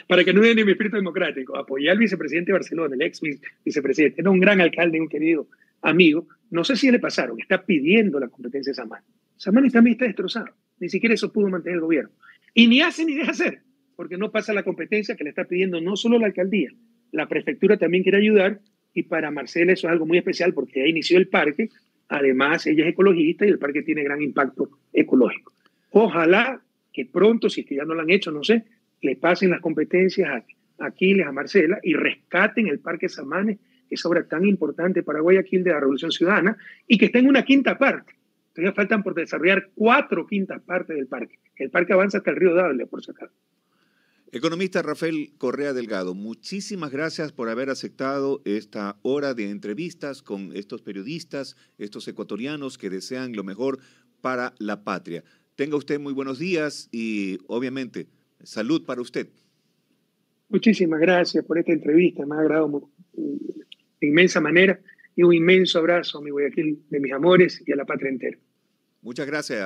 Para que no den ni mi espíritu democrático. Apoyé al vicepresidente de Barcelona, el ex vicepresidente. Era un gran alcalde, un querido amigo. No sé si le pasaron, está pidiendo la competencia de Samanes. Samanes también está destrozado. Ni siquiera eso pudo mantener el gobierno. Y ni hace ni deja hacer, porque no pasa la competencia que le está pidiendo no solo la alcaldía, la prefectura también quiere ayudar, y para Marcela eso es algo muy especial porque ya inició el parque, además ella es ecologista y el parque tiene gran impacto ecológico. Ojalá que pronto, si es que ya no lo han hecho, no sé, le pasen las competencias a Aquiles, a Marcela, y rescaten el Parque Samanes, esa obra tan importante para Guayaquil de la Revolución Ciudadana, y que está en una quinta parte. Todavía faltan por desarrollar 4 quintas partes del parque. El parque avanza hasta el río Dable, por si acaso. Economista Rafael Correa Delgado, muchísimas gracias por haber aceptado esta hora de entrevistas con estos periodistas, estos ecuatorianos que desean lo mejor para la patria. Tenga usted muy buenos días y, obviamente, salud para usted. Muchísimas gracias por esta entrevista, me ha agradado de inmensa manera, y un inmenso abrazo a mi Guayaquil de mis amores y a la patria entera. Muchas gracias.